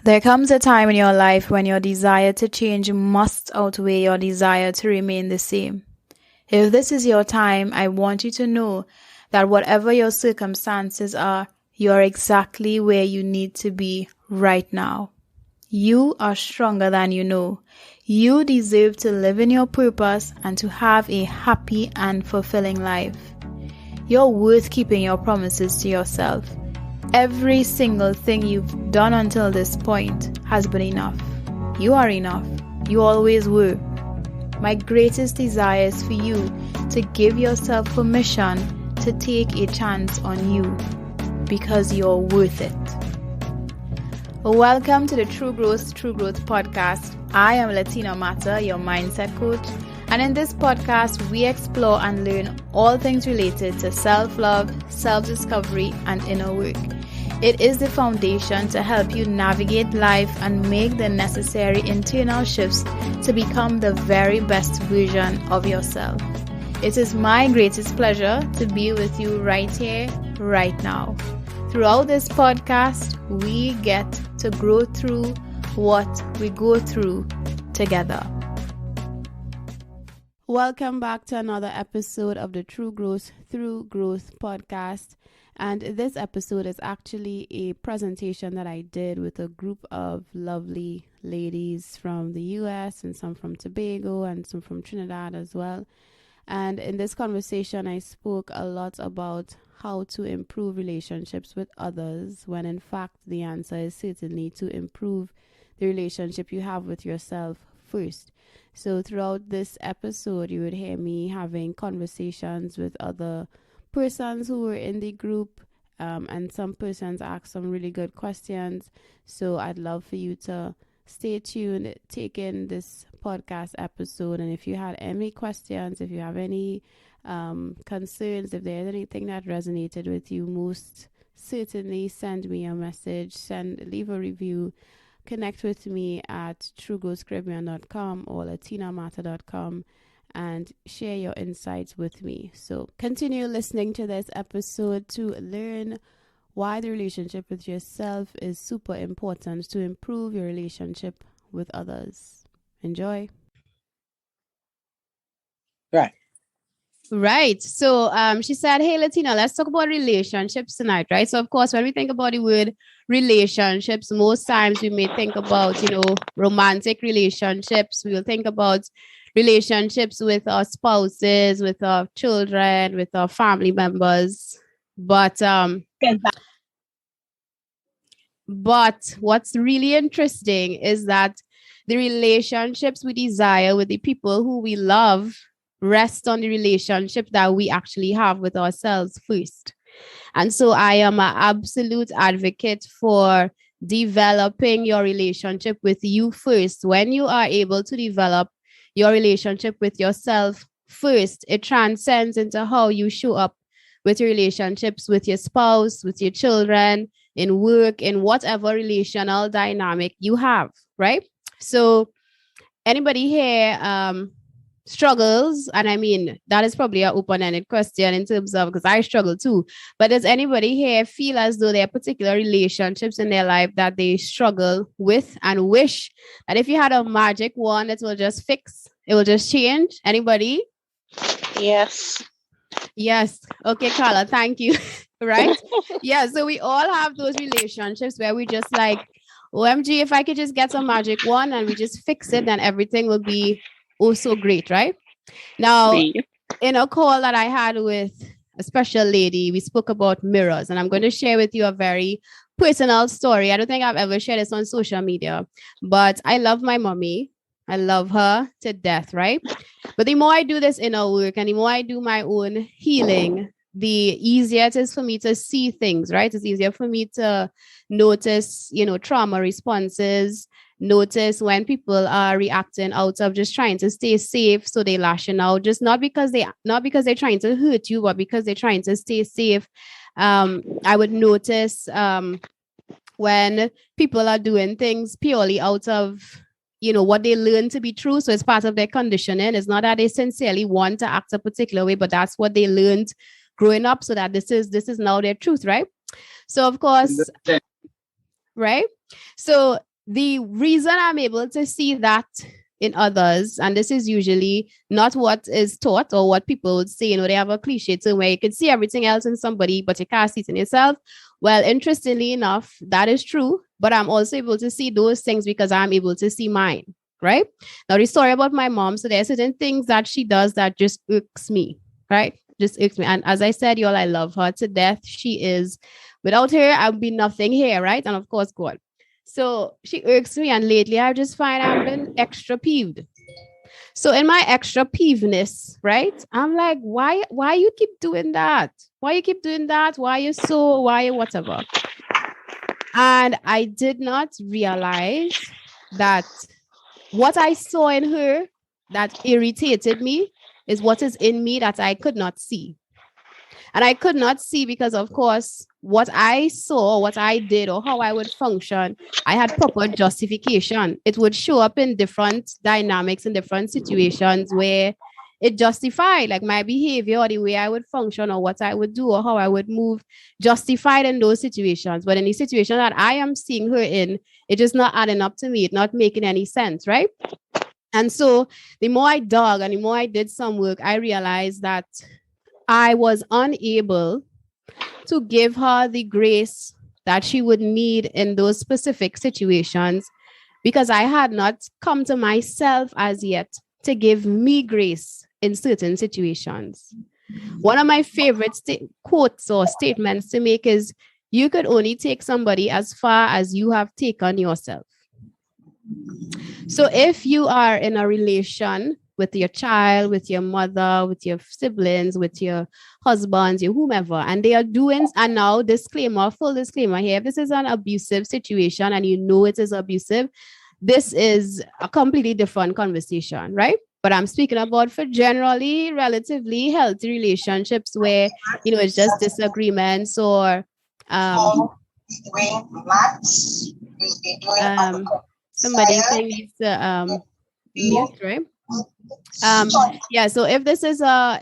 There comes a time in your life when your desire to change must outweigh your desire to remain the same. If this is your time, I want you to know that whatever your circumstances are, you are exactly where you need to be right now. You are stronger than you know. You deserve to live in your purpose and to have a happy and fulfilling life. You're worth keeping your promises to yourself. Every single thing you've done until this point has been enough. You are enough. You always were. My greatest desire is for you to give yourself permission to take a chance on you because you're worth it. Welcome to the True Growth podcast. I am Latina Mata, your mindset coach. And in this podcast, we explore and learn all things related to self-love, self-discovery, and inner work. It is the foundation to help you navigate life and make the necessary internal shifts to become the very best version of yourself. It is my greatest pleasure to be with you right here, right now. Throughout this podcast, we get to grow through what we go through together. Welcome back to another episode of the True Growth Through Growth podcast. And this episode is actually a presentation that I did with a group of lovely ladies from the US and some from Tobago and some from Trinidad as well. And in this conversation, I spoke a lot about how to improve relationships with others, when in fact the answer is certainly to improve the relationship you have with yourself first. So throughout this episode, you would hear me having conversations with other persons who were in the group, and some persons asked some really good questions. So I'd love for you to stay tuned, take in this podcast episode, and if you had any questions, if you have any concerns, if there's anything that resonated with you, most certainly send me a message, leave a review, connect with me at truegrowthcaribbean.com or latinamata.com and share your insights with me. So continue listening to this episode to learn why the relationship with yourself is super important to improve your relationship with others. Enjoy. Right. So she said, hey, Latina, let's talk about relationships tonight, right? So, of course, when we think about the word relationships, most times we may think about, romantic relationships. We will think about relationships with our spouses, with our children, with our family members. But what's really interesting is that the relationships we desire with the people who we love rest on the relationship that we actually have with ourselves first. And so I am an absolute advocate for developing your relationship with you first. When you are able to develop your relationship with yourself first, it transcends into how you show up with your relationships with your spouse, with your children, in work, in whatever relational dynamic you have, right? So anybody here struggles, and I mean, that is probably an open-ended question in terms of, because I struggle too, but does anybody here feel as though there are particular relationships in their life that they struggle with and wish that if you had a magic wand, it will just fix, it will just change? Anybody? Yes. Okay, Carla, thank you. Right? Yeah, so we all have those relationships where we just like, OMG, if I could just get some magic wand and we just fix it, then everything will be so great, right? Now, in a call that I had with a special lady, we spoke about mirrors, and I'm going to share with you a very personal story. I don't think I've ever shared this on social media, but I love my mommy. I love her to death, right? But the more I do this inner work and the more I do my own healing, the easier it is for me to see things, right? It's easier for me to notice, trauma responses, notice when people are reacting out of just trying to stay safe, so they lashing out, just not because they're trying to hurt you, but because they're trying to stay safe. I would notice when people are doing things purely out of what they learn to be true. So it's part of their conditioning. It's not that they sincerely want to act a particular way, but that's what they learned growing up, so that this is now their truth, right? So of course, right? So the reason I'm able to see that in others, and this is usually not what is taught or what people would say, they have a cliche term where you can see everything else in somebody, but you can't see it in yourself. Well, interestingly enough, that is true, but I'm also able to see those things because I'm able to see mine, right? Now, the story about my mom, so there are certain things that she does that just irks me, right? Just irks me. And as I said, y'all, I love her to death. She is, without her, I'd be nothing here, right? And of course, God. So she irks me, and lately I just find I've been extra peeved. So in my extra peevedness, right? I'm like, why you keep doing that? Why you keep doing that? Why whatever? And I did not realize that what I saw in her that irritated me is what is in me that I could not see. And I could not see because, of course, what I saw, what I did, or how I would function, I had proper justification. It would show up in different dynamics, in different situations where it justified, like my behavior or the way I would function or what I would do or how I would move, justified in those situations. But in the situation that I am seeing her in, it just not adding up to me. It's not making any sense, right? And so the more I dug and the more I did some work, I realized that I was unable to give her the grace that she would need in those specific situations because I had not come to myself as yet to give me grace in certain situations. One of my favorite quotes or statements to make is, you could only take somebody as far as you have taken yourself. So if you are in a relation with your child, with your mother, with your siblings, with your husbands, your whomever, and they are doing, and now disclaimer, full disclaimer here, if this is an abusive situation and you know it is abusive, this is a completely different conversation, right? But I'm speaking about for generally relatively healthy relationships where, it's just disagreements or somebody needs to mute, right? Yeah, so if this is a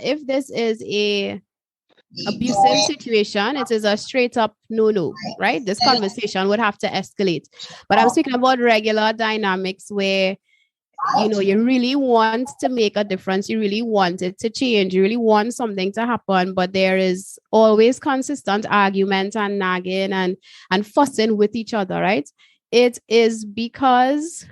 abusive situation, it is a straight up no, right? This conversation would have to escalate. But I'm speaking about regular dynamics where you really want to make a difference, you really want it to change, you really want something to happen, but there is always consistent argument and nagging and fussing with each other, right? It is because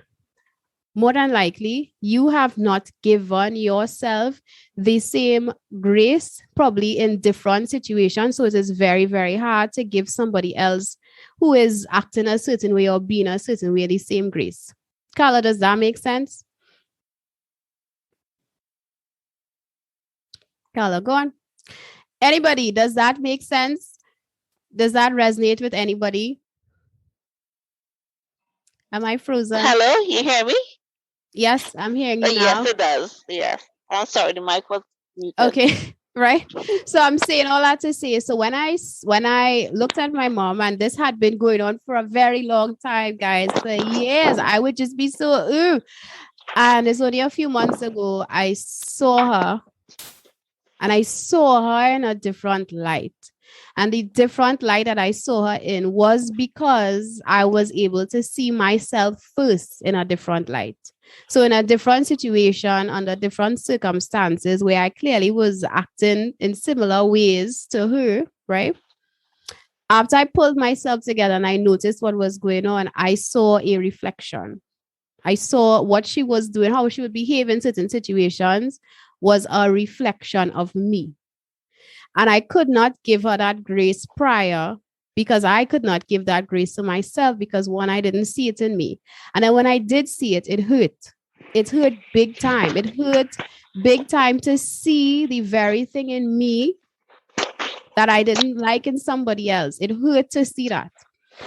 more than likely, you have not given yourself the same grace, probably in different situations. So it is very, very hard to give somebody else who is acting a certain way or being a certain way the same grace. Carla, does that make sense? Carla, go on. Anybody, does that make sense? Does that resonate with anybody? Am I frozen? Hello, you hear me? Yes, I'm hearing you now. Yes, it does. Yes. I'm sorry, the mic was muted. Okay, right. So I'm saying all that to say, so when I looked at my mom, and this had been going on for a very long time, guys, for years, I would just be so, and it's only a few months ago, I saw her, and I saw her in a different light. And the different light that I saw her in was because I was able to see myself first in a different light. So in a different situation, under different circumstances where I clearly was acting in similar ways to her, right? After I pulled myself together and I noticed what was going on, I saw a reflection. I saw what she was doing, how she would behave in certain situations was a reflection of me. And I could not give her that grace prior because I could not give that grace to myself because, one, I didn't see it in me. And then when I did see it, it hurt. It hurt big time. It hurt big time to see the very thing in me that I didn't like in somebody else. It hurt to see that.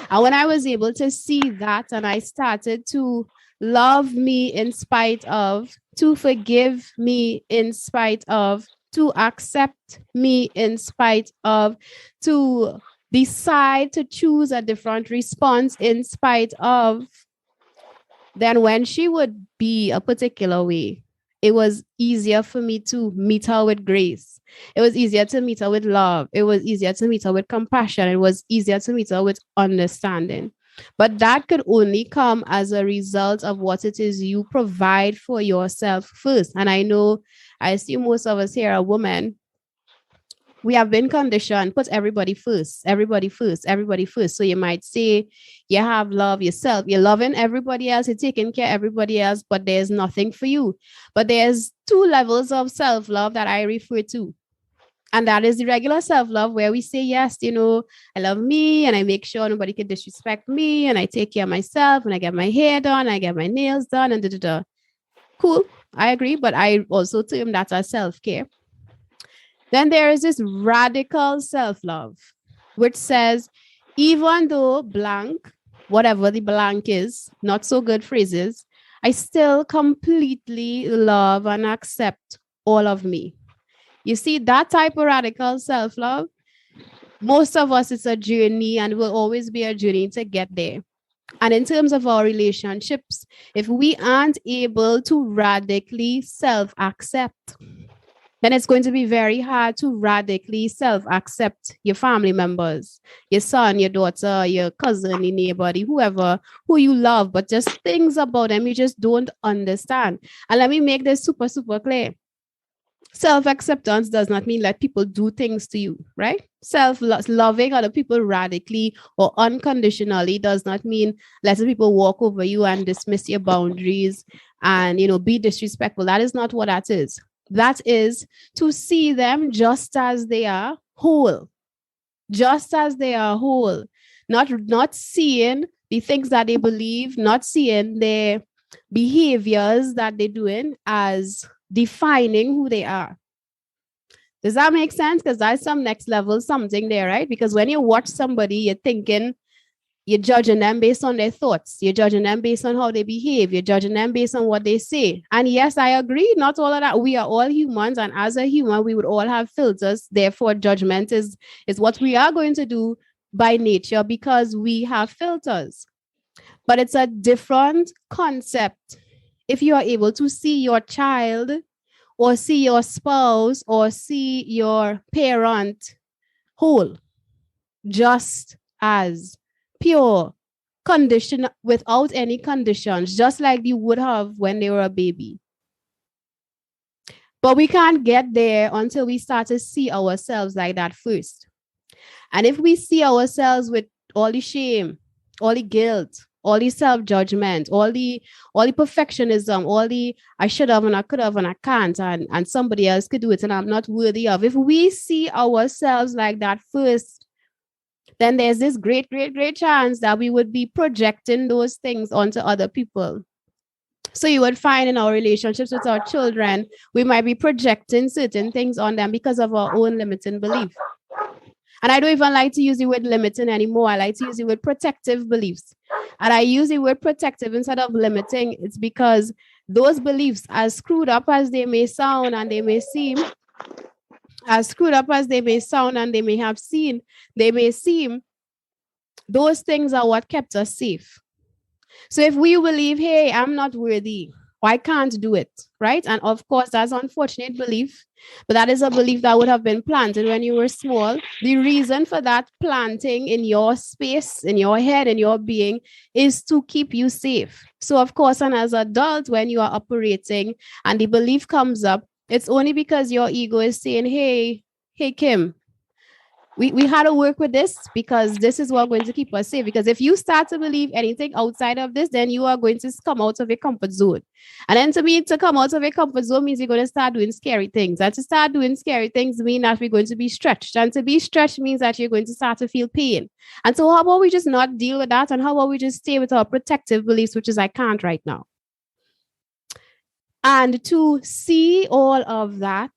And when I was able to see that and I started to love me in spite of, to forgive me in spite of, to accept me in spite of, to decide to choose a different response in spite of, then when she would be a particular way, it was easier for me to meet her with grace. It was easier to meet her with love. It was easier to meet her with compassion. It was easier to meet her with understanding. But that could only come as a result of what it is you provide for yourself first. And I assume most of us here are women. We have been conditioned, put everybody first, everybody first, everybody first. So you might say you have love yourself, you're loving everybody else, you're taking care of everybody else, but there's nothing for you. But there's two levels of self-love that I refer to. And that is the regular self-love where we say, yes, I love me and I make sure nobody can disrespect me and I take care of myself and I get my hair done, I get my nails done and da-da-da. Cool, I agree. But I also term that as self-care. Then there is this radical self-love, which says, even though blank, whatever the blank is, not so good phrases, I still completely love and accept all of me. You see, that type of radical self-love, most of us, it's a journey and will always be a journey to get there. And in terms of our relationships, if we aren't able to radically self-accept, then it's going to be very hard to radically self-accept your family members, your son, your daughter, your cousin, your neighbor, whoever, who you love, but just things about them you just don't understand. And let me make this super, super clear. Self-acceptance does not mean let people do things to you, right? Self-loving other people radically or unconditionally does not mean letting people walk over you and dismiss your boundaries and, be disrespectful. That is not what that is. That is to see them just as they are, whole. Just as they are whole. Not seeing the things that they believe, not seeing their behaviors that they're doing as defining who they are. Does that make sense? Because that's some next level something there, right? Because when you watch somebody, you're thinking, you're judging them based on their thoughts. You're judging them based on how they behave. You're judging them based on what they say. And yes, I agree. Not all of that. We are all humans. And as a human, we would all have filters. Therefore, judgment is what we are going to do by nature because we have filters. But it's a different concept. If you are able to see your child or see your spouse or see your parent whole, just as pure, condition without any conditions, just like you would have when they were a baby. But we can't get there until we start to see ourselves like that first. And if we see ourselves with all the shame, all the guilt, all the self-judgment, all the perfectionism, all the I should have and I could have and I can't and somebody else could do it and I'm not worthy of. If we see ourselves like that first, then there's this great, great, great chance that we would be projecting those things onto other people. So you would find in our relationships with our children, we might be projecting certain things on them because of our own limiting belief. And I don't even like to use the word limiting anymore. I like to use the word protective beliefs. And I use the word protective instead of limiting. It's because those beliefs, as screwed up as they may sound and they may seem, as screwed up as they may sound and they may seem, those things are what kept us safe. So if we believe, hey, I'm not worthy, I can't do it, right? And of course, that's an unfortunate belief, but that is a belief that would have been planted when you were small. The reason for that planting in your space, in your head, in your being, is to keep you safe. So of course, and as an adult, when you are operating and the belief comes up, it's only because your ego is saying, hey, Kim, we had to work with this because this is what's going to keep us safe. Because if you start to believe anything outside of this, then you are going to come out of your comfort zone. And then to me, to come out of your comfort zone means you're going to start doing scary things. And to start doing scary things means that we're going to be stretched. And to be stretched means that you're going to start to feel pain. And so how about we just not deal with that? And how about we just stay with our protective beliefs, which is I can't right now. And to see all of that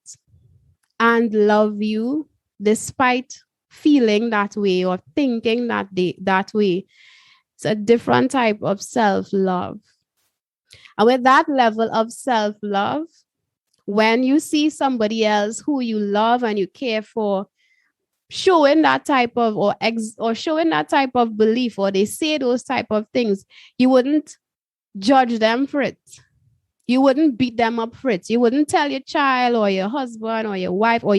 and love you despite feeling that way or thinking that way, it's a different type of self-love. And with that level of self-love, when you see somebody else who you love and you care for showing that type of or showing that type of belief, or they say those type of things, you wouldn't judge them for it. You wouldn't beat them up for it. You wouldn't tell your child or your husband or your wife or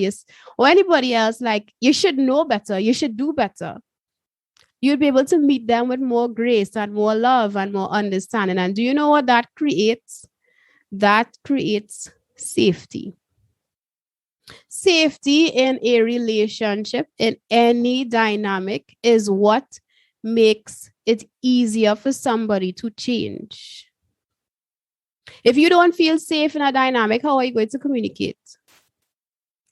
anybody else, like, you should know better. You should do better. You'd be able to meet them with more grace and more love and more understanding. And do you know what that creates? That creates safety. Safety in a relationship, in any dynamic, is what makes it easier for somebody to change. If you don't feel safe in a dynamic, how are you going to communicate?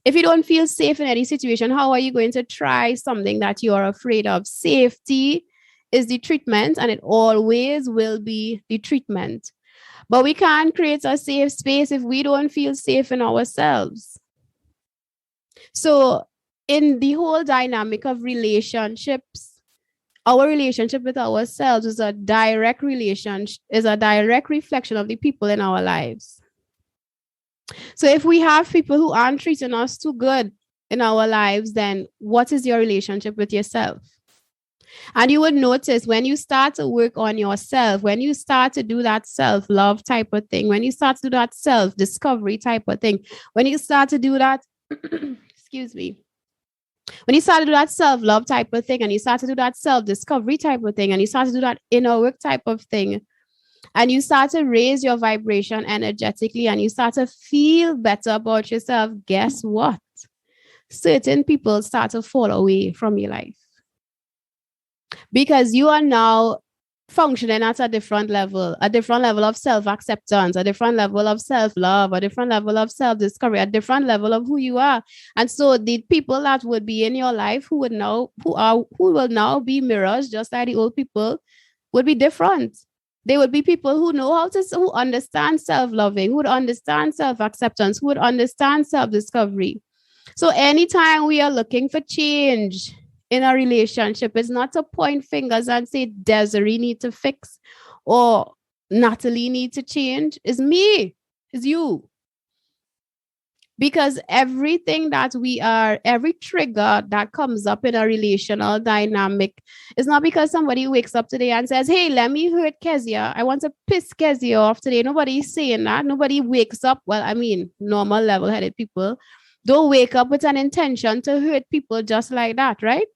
If you don't feel safe in any situation, how are you going to try something that you are afraid of? Safety is the treatment, and it always will be the treatment. But we can't create a safe space if we don't feel safe in ourselves. So, in the whole dynamic of relationships, our relationship with ourselves is a direct relationship, is a direct reflection of the people in our lives. So if we have people who aren't treating us too good in our lives, then what is your relationship with yourself? And you would notice when you start to work on yourself, when you start to do that self-love type of thing, when you start to do that self-discovery type of thing, when you start to do that, excuse me, when you start to do that self-love type of thing, and you start to do that self-discovery type of thing, and you start to do that inner work type of thing, and you start to raise your vibration energetically, and you start to feel better about yourself, guess what? Certain people start to fall away from your life because you are now functioning at a different level of self-acceptance, a different level of self-love, a different level of self-discovery, a different level of who you are. And so the people that would be in your life who will now be mirrors, just like the old people, would be different. They would be people who know who understand self-loving, who would understand self-acceptance, who would understand self-discovery. So anytime we are looking for change in a relationship, it's not to point fingers and say Desiree need to fix or Natalie need to change. It's me. It's you. Because everything that every trigger that comes up in a relational dynamic is not because somebody wakes up today and says, hey, let me hurt Kezia. I want to piss Kezia off today. Nobody's saying that. Nobody wakes up. Well, I mean, normal level-headed people don't wake up with an intention to hurt people just like that, right?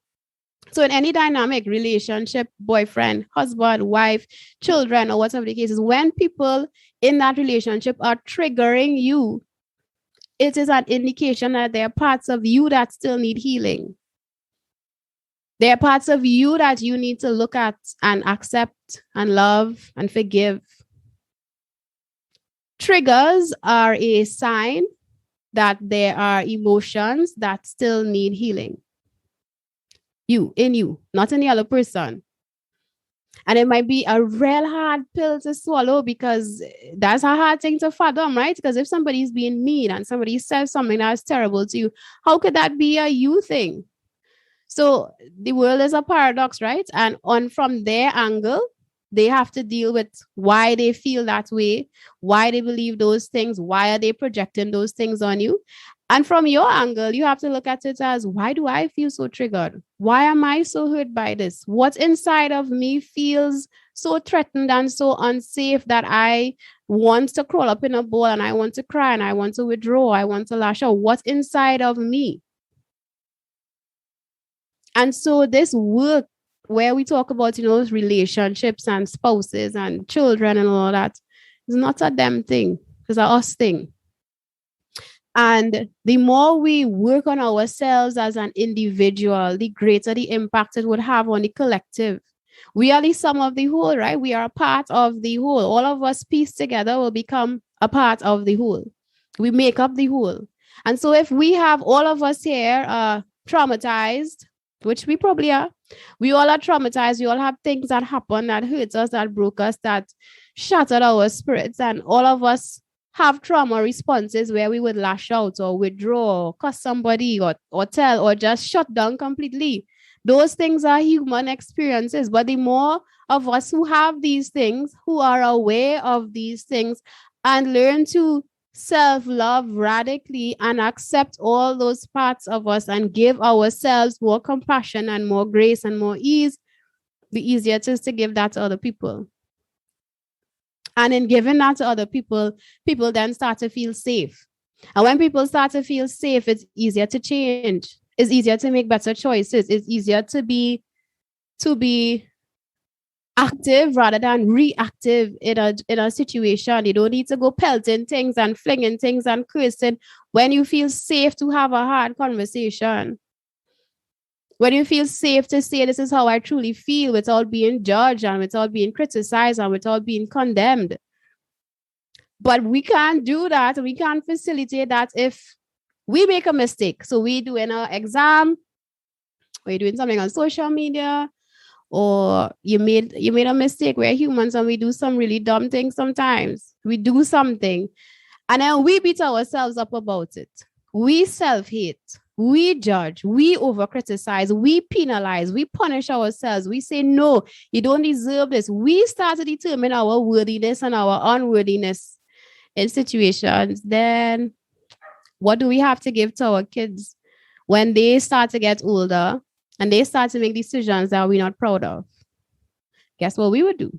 So in any dynamic relationship, boyfriend, husband, wife, children, or whatever the case is, when people in that relationship are triggering you, it is an indication that there are parts of you that still need healing. There are parts of you that you need to look at and accept and love and forgive. Triggers are a sign that there are emotions that still need healing. In you, not in the other person. And it might be a real hard pill to swallow because that's a hard thing to fathom, right? Because if somebody's being mean and somebody says something that's terrible to you, how could that be a you thing? So the world is a paradox, right? And from their angle, they have to deal with why they feel that way, why they believe those things, why are they projecting those things on you? And from your angle, you have to look at it as, why do I feel so triggered? Why am I so hurt by this? What inside of me feels so threatened and so unsafe that I want to crawl up in a ball and I want to cry and I want to withdraw, I want to lash out? What's inside of me? And so this work where we talk about, relationships and spouses and children and all that is not a them thing. It's a us thing. And the more we work on ourselves as an individual, the greater the impact it would have on the collective. We are the sum of the whole, right? We are a part of the whole. All of us pieced together will become a part of the whole. We make up the whole. And so if we have all of us here traumatized, which we probably are, we all are traumatized. We all have things that happen that hurt us, that broke us, that shattered our spirits. And all of us have trauma responses where we would lash out or withdraw or cuss somebody or tell or just shut down completely. Those things are human experiences. But the more of us who have these things, who are aware of these things and learn to self-love radically and accept all those parts of us and give ourselves more compassion and more grace and more ease, the easier it is to give that to other people. And in giving that to other people, people then start to feel safe. And when people start to feel safe, it's easier to change. It's easier to make better choices. It's easier to be to be active rather than reactive in a situation. You don't need to go pelting things and flinging things and cursing when you feel safe to have a hard conversation. When you feel safe to say, this is how I truly feel, without being judged and without being criticized and without being condemned. But we can't do that. We can't facilitate that if we make a mistake. So we do in an exam, or you're doing something on social media, or you made a mistake. We're humans and we do some really dumb things sometimes. We do something and then we beat ourselves up about it. We self-hate. We judge. We over-criticize. We penalize. We punish ourselves. We say, no, you don't deserve this. We start to determine our worthiness and our unworthiness in situations. Then what do we have to give to our kids when they start to get older and they start to make decisions that we're not proud of? Guess what we would do?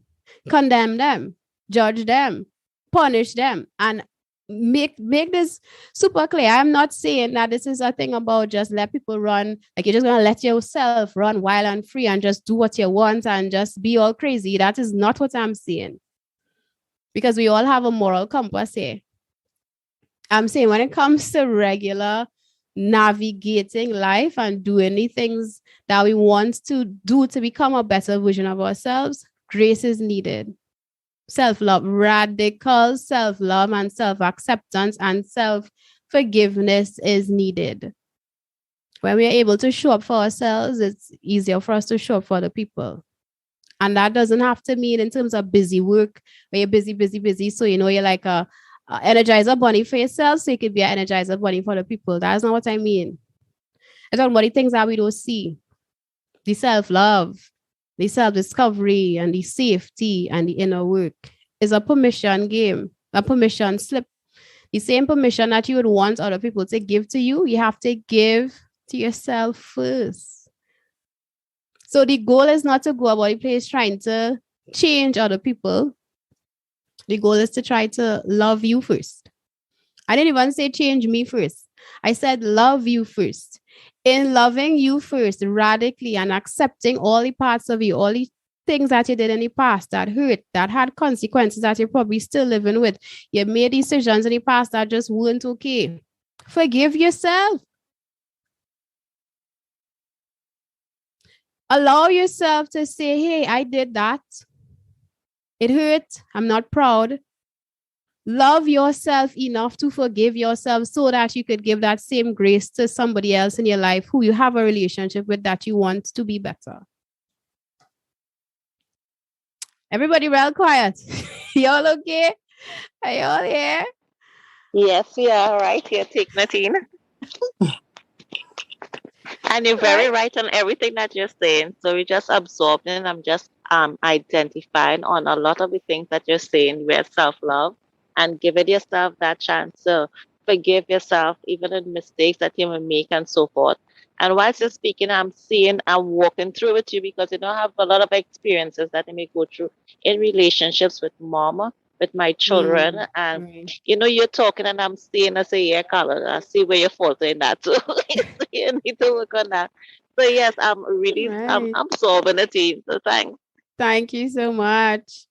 Condemn them, judge them, punish them, and make this super clear. I'm not saying that this is a thing about just let people run, like you're just going to let yourself run wild and free and just do what you want and just be all crazy. That is not what I'm saying. Because we all have a moral compass here. I'm saying when it comes to regular navigating life and doing the things that we want to do to become a better version of ourselves, grace is needed. Self-love, radical self-love and self-acceptance and self-forgiveness is needed. When we are able to show up for ourselves, it's easier for us to show up for other people. And that doesn't have to mean in terms of busy work, where you're busy. So, you're like a energizer bunny for yourself, so you could be an energizer bunny for the people. That's not what I mean. I'm talking about the things that we don't see. The self-love, the self-discovery, and the safety, and the inner work is a permission game, a permission slip. The same permission that you would want other people to give to you, you have to give to yourself first. So the goal is not to go about the place trying to change other people. The goal is to try to love you first. I didn't even say change me first. I said love you first. In loving you first, radically, and accepting all the parts of you, all the things that you did in the past that hurt, that had consequences that you're probably still living with. You made decisions in the past that just weren't okay. Forgive yourself. Allow yourself to say, hey, I did that. It hurt. I'm not proud. Love yourself enough to forgive yourself so that you could give that same grace to somebody else in your life who you have a relationship with that you want to be better. Everybody real quiet. Y'all okay? Are y'all here? Yes, we are right here, take Natine. And you're very right on everything that you're saying. So we just absorbing. I'm just identifying on a lot of the things that you're saying with self-love and giving yourself that chance to forgive yourself, even in mistakes that you may make and so forth. And whilst you're speaking, I'm walking through with you because I have a lot of experiences that I may go through in relationships with mama, with my children. And, you're talking and I'm seeing, I say, yeah, Carla, I see where you're faulting that too. So you need to work on that. So yes, I'm really, I'm absorbing the team. So thanks. Thank you so much.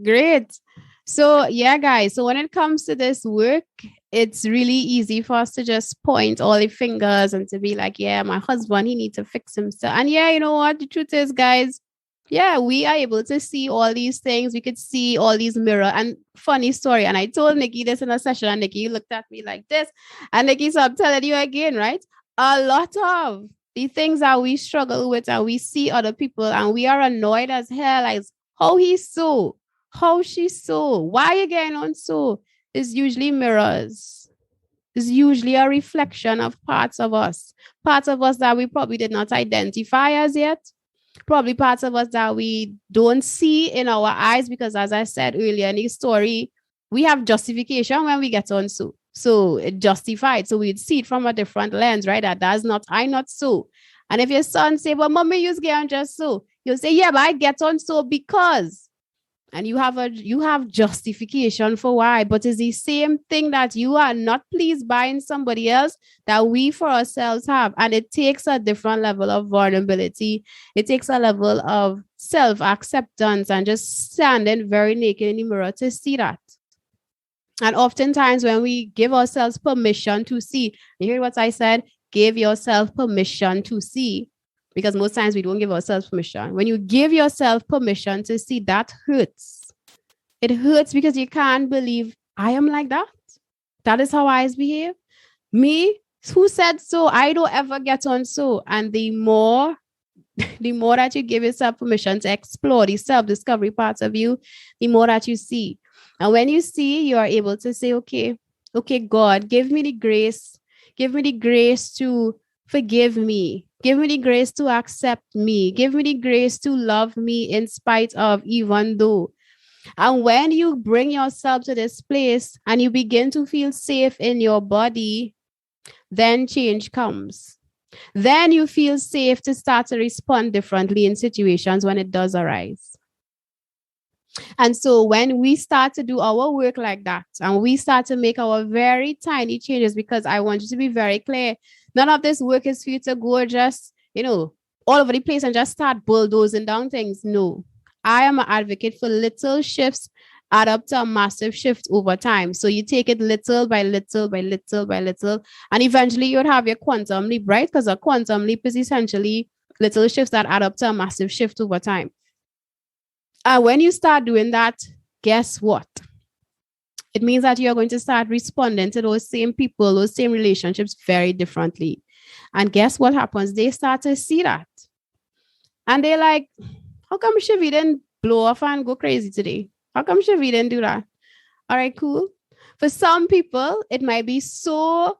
Great. So yeah, guys. So when it comes to this work, it's really easy for us to just point all the fingers and to be like, yeah, my husband, he needs to fix himself. And yeah, you know what? The truth is, guys, yeah, we are able to see all these things. We could see all these mirror and funny story. And I told Nikki this in a session and Nikki looked at me like this. And Nikki, so I'm telling you again, right? A lot of the things that we struggle with and we see other people and we are annoyed as hell, like how he's so, how she's so, why you getting on so, is usually mirrors. It's usually a reflection of parts of us that we probably did not identify as yet. Probably parts of us that we don't see in our eyes because, as I said earlier in the story, we have justification when we get on so it justified. So we'd see it from a different lens, right? That's not, I not so. And if your son say, well, mommy, you get on just so, you'll say, yeah, but I get on so because. And you have justification for why, but it's the same thing that you are not pleased by in somebody else that we for ourselves have. And it takes a different level of vulnerability. It takes a level of self-acceptance and just standing very naked in the mirror to see that. And oftentimes when we give ourselves permission to see, you hear what I said? Give yourself permission to see, because most times we don't give ourselves permission. When you give yourself permission to see, that hurts. It hurts because you can't believe I am like that. That is how I behave. Me, who said so? I don't ever get on so. And the more that you give yourself permission to explore the self-discovery parts of you, the more that you see. And when you see, you are able to say, okay, God, give me the grace. Give me the grace to forgive me. Give me the grace to accept me. Give me the grace to love me in spite of, even though. And when you bring yourself to this place and you begin to feel safe in your body, then change comes. Then you feel safe to start to respond differently in situations when it does arise. And so when we start to do our work like that, and we start to make our very tiny changes, because I want you to be very clear, none of this work is for you to go just, all over the place and just start bulldozing down things. No, I am an advocate for little shifts add up to a massive shift over time. So you take it little by little by little by little, and eventually you'll have your quantum leap, right? Because a quantum leap is essentially little shifts that add up to a massive shift over time. And when you start doing that, guess what? It means that you're going to start responding to those same people, those same relationships very differently. And guess what happens? They start to see that. And they're like, how come Shivi didn't blow off and go crazy today? How come Shivi didn't do that? All right, cool. For some people, it might be so,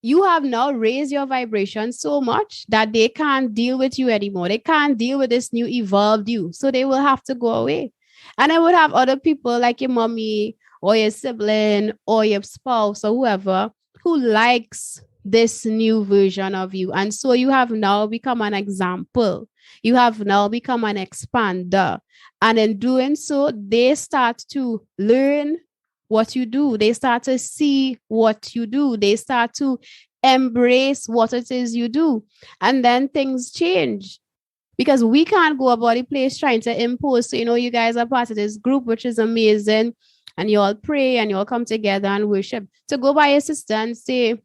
you have now raised your vibration so much that they can't deal with you anymore. They can't deal with this new evolved you. So they will have to go away. And I would have other people like your mommy or your sibling or your spouse or whoever who likes this new version of you. And so you have now become an example. You have now become an expander. And in doing so, they start to learn what you do. They start to see what you do. They start to embrace what it is you do. And then things change. Because we can't go about the place trying to impose. So, you guys are part of this group, which is amazing. And you all pray and you all come together and worship. To go by your sister and say,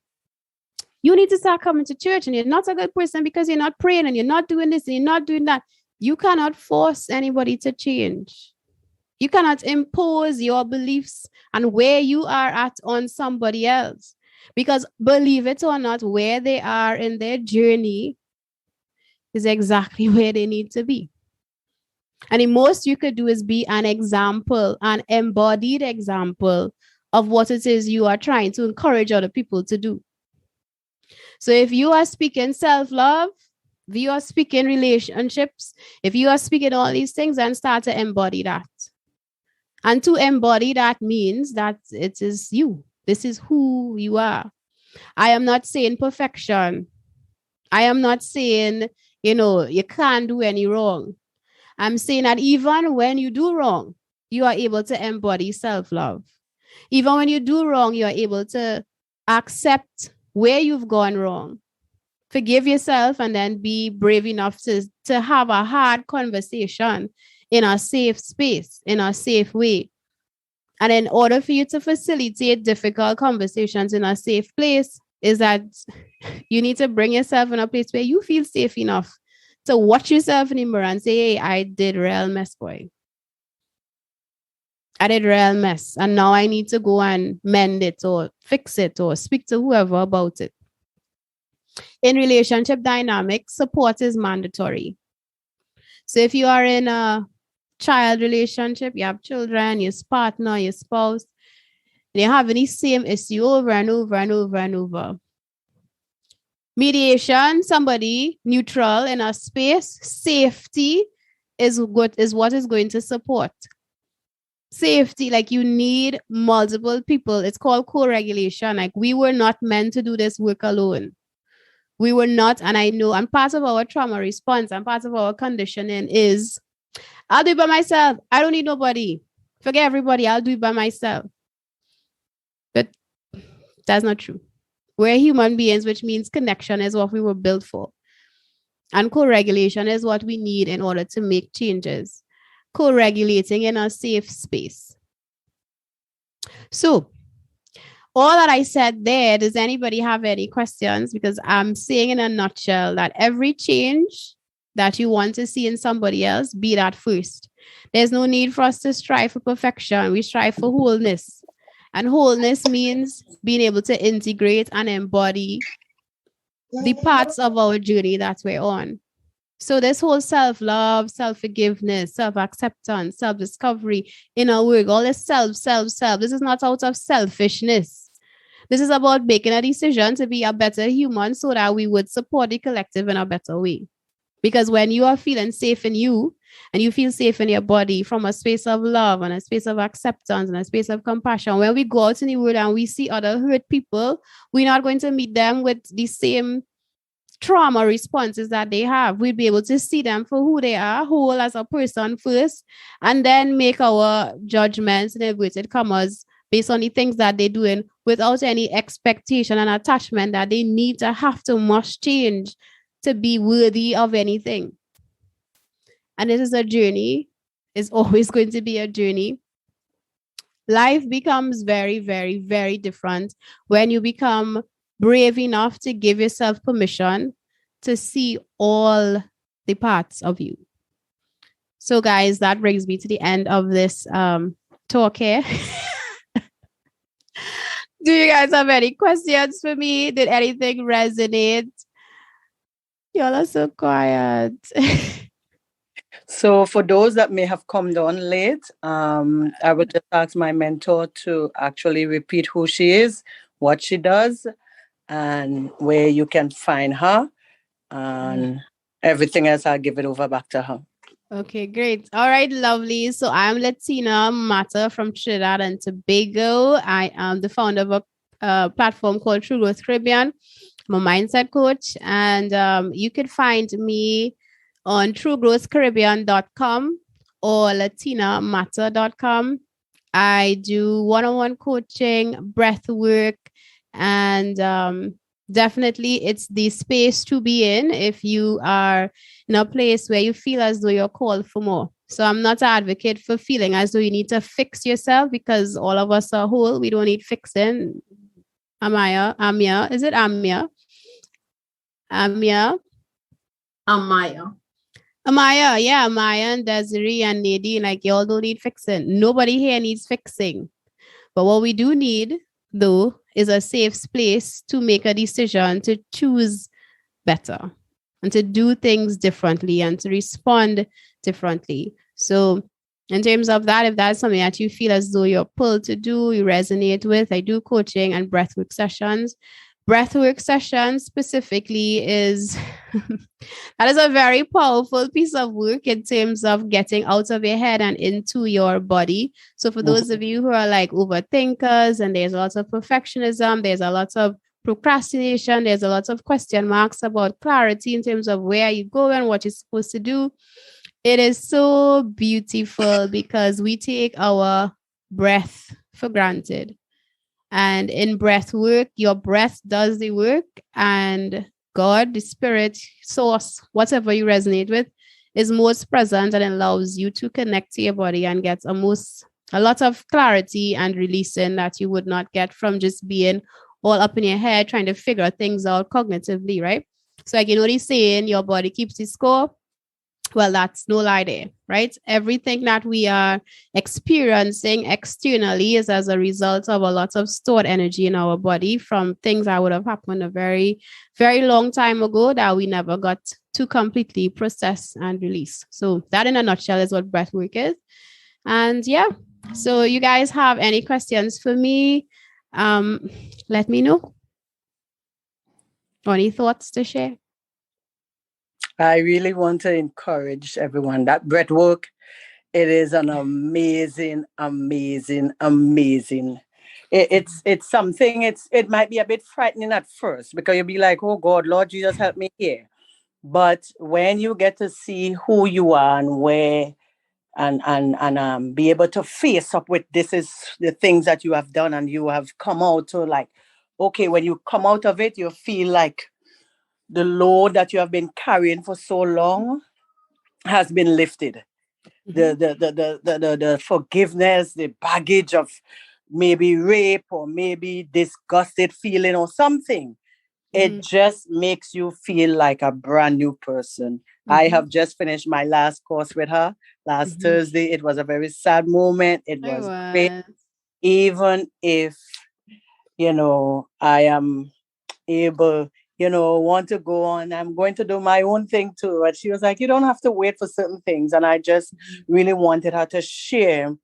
you need to start coming to church and you're not a good person because you're not praying and you're not doing this and you're not doing that. You cannot force anybody to change. You cannot impose your beliefs and where you are at on somebody else. Because believe it or not, where they are in their journey is exactly where they need to be. And the most you could do is be an example, an embodied example of what it is you are trying to encourage other people to do. So if you are speaking self-love, if you are speaking relationships, if you are speaking all these things, then start to embody that. And to embody that means that it is you. This is who you are. I am not saying perfection. I am not saying, you can't do any wrong. I'm saying that even when you do wrong, you are able to embody self-love. Even when you do wrong, you are able to accept where you've gone wrong. Forgive yourself and then be brave enough to have a hard conversation in a safe space, in a safe way. And in order for you to facilitate difficult conversations in a safe place is that you need to bring yourself in a place where you feel safe enough to watch yourself in the mirror and say, hey, I did real mess, boy. I did real mess. And now I need to go and mend it or fix it or speak to whoever about it. In relationship dynamics, support is mandatory. So if you are in a child relationship, you have children, your partner, your spouse, and you're having the same issue over and over and over and over. Mediation, somebody neutral in a space, safety is what is going to support. Safety, like you need multiple people. It's called co-regulation. Like we were not meant to do this work alone. We were not, and I know, and part of our trauma response and part of our conditioning is I'll do it by myself. I don't need nobody. Forget everybody. I'll do it by myself. But that's not true. We're human beings, which means connection is what we were built for. And co-regulation is what we need in order to make changes. Co-regulating in a safe space. So, all that I said there, does anybody have any questions? Because I'm saying in a nutshell that every change that you want to see in somebody else, be that first. There's no need for us to strive for perfection. We strive for wholeness. And wholeness means being able to integrate and embody the parts of our journey that we're on. So this whole self-love, self-forgiveness, self-acceptance, self-discovery, inner work, all this self, this is not out of selfishness. This is about making a decision to be a better human so that we would support the collective in a better way. Because when you are feeling safe in you and you feel safe in your body from a space of love and a space of acceptance and a space of compassion, when we go out in the world and we see other hurt people, we're not going to meet them with the same trauma responses that they have. We'd be able to see them for who they are, whole as a person first, and then make our judgments in inverted commas based on the things that they're doing without any expectation and attachment that they need to have to must change to be worthy of anything. And this is a journey. It's always going to be a journey. Life becomes very, very, very different when you become brave enough to give yourself permission to see all the parts of you. So, guys, that brings me to the end of this talk here. Do you guys have any questions for me? Did anything resonate? Y'all are so quiet. So for those that may have come down late, I would just ask my mentor to actually repeat who she is, what she does, and where you can find her, and everything else, I'll give it over back to her. Okay, great. All right, lovely. So I'm Latina Mata from Trinidad and Tobago. I am the founder of a platform called True Growth Caribbean. I'm a mindset coach, and you can find me on truegrowthcaribbean.com or latinamata.com. I do one-on-one coaching, breath work, and definitely it's the space to be in if you are in a place where you feel as though you're called for more. So I'm not an advocate for feeling as though you need to fix yourself, because all of us are whole. We don't need fixing. Amaya, is it Amaya? Amaya, yeah, Amaya and Desiree and Nadine, like y'all don't need fixing. Nobody here needs fixing. But what we do need, though, is a safe space to make a decision to choose better and to do things differently and to respond differently. So in terms of that, if that's something that you feel as though you're pulled to do, you resonate with, I do coaching and breathwork sessions. Breathwork session specifically is that is a very powerful piece of work in terms of getting out of your head and into your body. So for those of you who are like overthinkers and there's lots of perfectionism, there's a lot of procrastination, there's a lot of question marks about clarity in terms of where you go and what you're supposed to do. It is so beautiful because we take our breath for granted. And in breath work, your breath does the work, and God, the spirit, source, whatever you resonate with, is most present and allows you to connect to your body and get a lot of clarity and releasing that you would not get from just being all up in your head trying to figure things out cognitively, right? So like, you know what he's saying, your body keeps the score. Well, that's no lie there, right? Everything that we are experiencing externally is as a result of a lot of stored energy in our body from things that would have happened a very, very long time ago that we never got to completely process and release. So that in a nutshell is what breathwork is. And yeah, so you guys have any questions for me? Let me know. Any thoughts to share? I really want to encourage everyone that breath work, it is an amazing. It's something, it might be a bit frightening at first because you'll be like, oh God, Lord Jesus, help me here. But when you get to see who you are and where and be able to face up with this is the things that you have done, and you have come out to, like, okay, when you come out of it, you feel like the load that you have been carrying for so long has been lifted. The forgiveness, the baggage of maybe rape or maybe disgusted feeling or something, it just makes you feel like a brand new person. I have just finished my last course with her last Thursday. It was a very sad moment. It was great. Even if, I am able, want to go on, I'm going to do my own thing too. But she was like, you don't have to wait for certain things. And I just really wanted her to share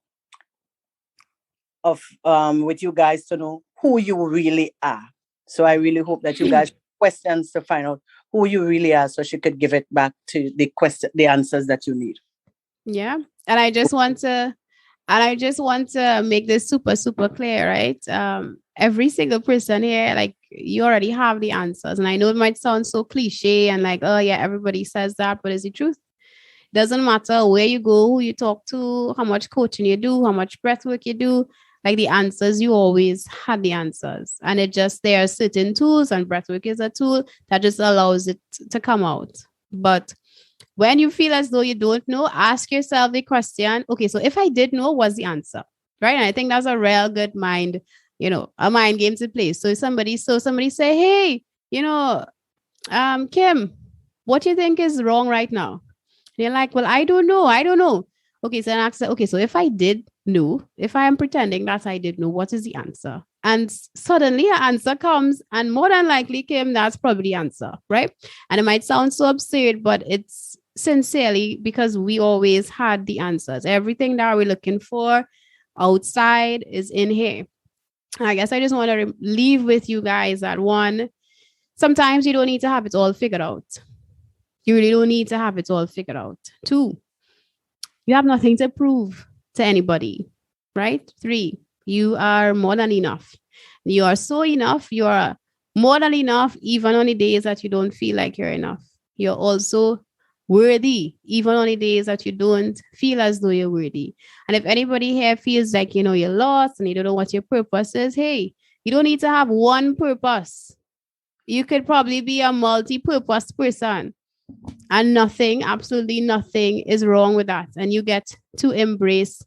with you guys to know who you really are. So I really hope that you guys questions to find out who you really are, so she could give it back to the answers that you need. Yeah. And I just want to make this super, super clear, right? Every single person here, like, you already have the answers. And I know it might sound so cliche and like, oh yeah, everybody says that, but it's the truth. Doesn't matter where you go, who you talk to, how much coaching you do, how much breath work you do, like, the answers, you always had the answers. And there are certain tools, and breathwork is a tool that just allows it to come out. But when you feel as though you don't know, ask yourself the question, okay, so if I did know, what's the answer? Right? And I think that's a real good mind, a mind game to play. So somebody say, hey, Kim, what do you think is wrong right now? And you're like, well, I don't know. Okay, so then ask, okay, so if I did know, if I am pretending that I did know, what is the answer? And suddenly an answer comes, and more than likely, Kim, that's probably the answer, right? And it might sound so absurd, but it's sincerely because we always had the answers. Everything that we're looking for outside is in here. I guess I just want to leave with you guys that, one, sometimes you don't need to have it all figured out. You really don't need to have it all figured out. 2, you have nothing to prove to anybody, right? 3, you are more than enough. You are so enough. You are more than enough, even on the days that you don't feel like you're enough. You're also worthy, even on the days that you don't feel as though you're worthy. And if anybody here feels like, you're lost and you don't know what your purpose is, hey, you don't need to have one purpose. You could probably be a multi-purpose person. And nothing, absolutely nothing is wrong with that. And you get to embrace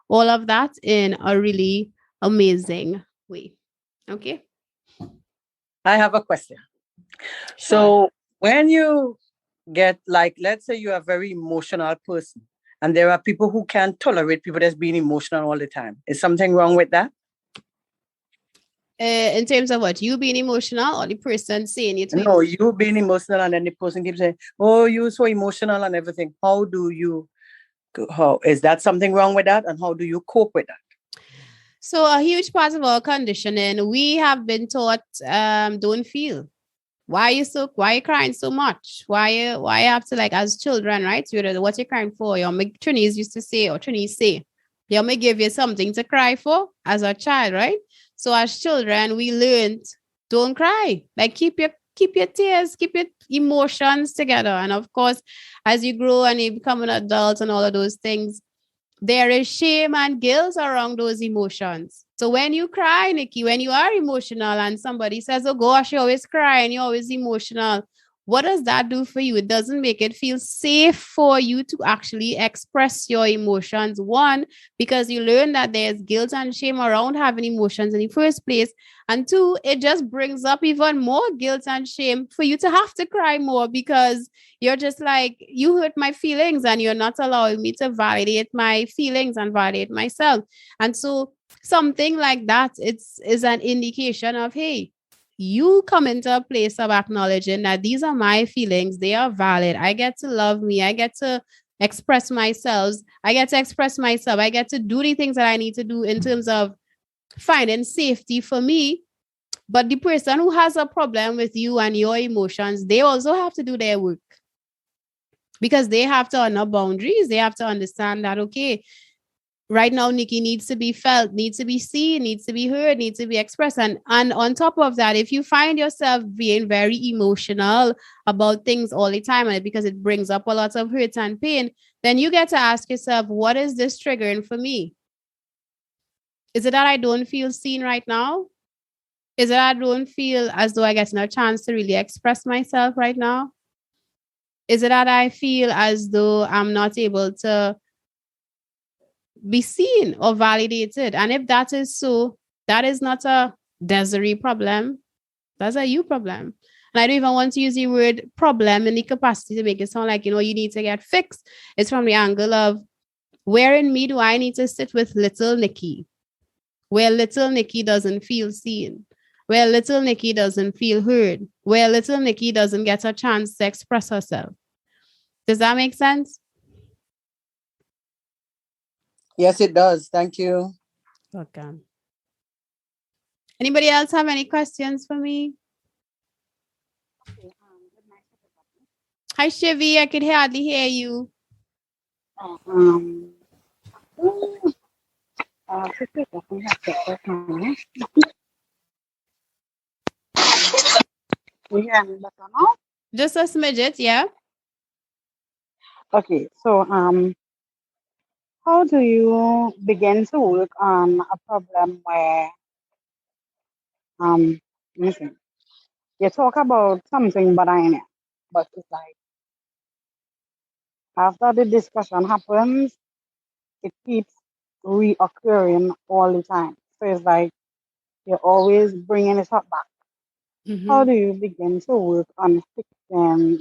all of that in a really amazing way. Okay. I have a question. Sure. So when you get, like, let's say you're a very emotional person, and there are people who can't tolerate people that's being emotional all the time. Is something wrong with that? In terms of what? You being emotional, or the person saying it? No, you being emotional, and then the person keeps saying, oh, you're so emotional and everything. How is that something wrong with that? And how do you cope with that? So a huge part of our conditioning, we have been taught, don't feel. Why are you crying so much? Why you have to, like, as children, right? What you're crying for? Trinidad used to say, or Trinidad say, they may give you something to cry for as a child, right? So as children, we learned, don't cry. Like, keep your tears, keep your emotions together. And of course, as you grow and you become an adult and all of those things, there is shame and guilt around those emotions. So when you cry, Nikki, when you are emotional and somebody says, oh gosh, you always cry and you're always emotional, what does that do for you? It doesn't make it feel safe for you to actually express your emotions. 1, because you learn that there's guilt and shame around having emotions in the first place. And 2, it just brings up even more guilt and shame for you to have to cry more, because you're just like, you hurt my feelings and you're not allowing me to validate my feelings and validate myself. And so something like that, is an indication of, hey, you come into a place of acknowledging that these are my feelings. They are valid. I get to love me. I get to express myself. I get to do the things that I need to do in terms of finding safety for me. But the person who has a problem with you and your emotions, they also have to do their work, because they have to honor boundaries. They have to understand that, okay, right now, Nikki needs to be felt, needs to be seen, needs to be heard, needs to be expressed. And on top of that, if you find yourself being very emotional about things all the time, and because it brings up a lot of hurt and pain, then you get to ask yourself, what is this triggering for me? Is it that I don't feel seen right now? Is it that I don't feel as though I get a chance to really express myself right now? Is it that I feel as though I'm not able to be seen or validated? And if that is so, that is not a Desiree problem. That's a you problem. And I don't even want to use the word problem in the capacity to make it sound like, you need to get fixed. It's from the angle of, where in me do I need to sit with little Nikki? Where little Nikki doesn't feel seen, where little Nikki doesn't feel heard, where little Nikki doesn't get a chance to express herself. Does that make sense? Yes, it does. Thank you. Okay. Anybody else have any questions for me? Hi, Shivi. I could hardly hear you. Just a smidget, yeah. Okay, so how do you begin to work on a problem where listen, you talk about something but it's like after the discussion happens, it keeps reoccurring all the time. So it's like you're always bringing it up back. Mm-hmm. How do you begin to work on fixing,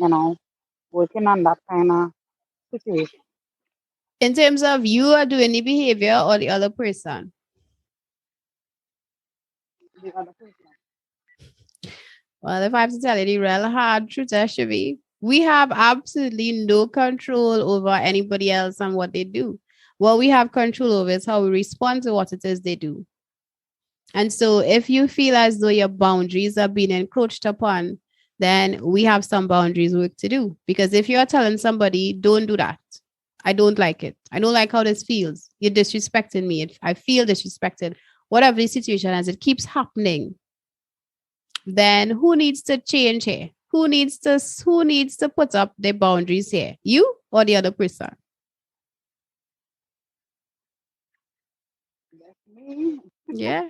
working on that kind of situation? In terms of you are doing the behavior or the other person? The other person. Well, if I have to tell you the real hard truth, Shivi, we have absolutely no control over anybody else and what they do. What we have control over is how we respond to what it is they do. And so if you feel as though your boundaries are being encroached upon, then we have some boundaries work to do. Because if you're telling somebody, don't do that, I don't like it, I don't like how this feels, you're disrespecting me, I feel disrespected, whatever the situation as it keeps happening, then who needs to change here? Who needs to put up the boundaries here? You or the other person? That's me. Yeah.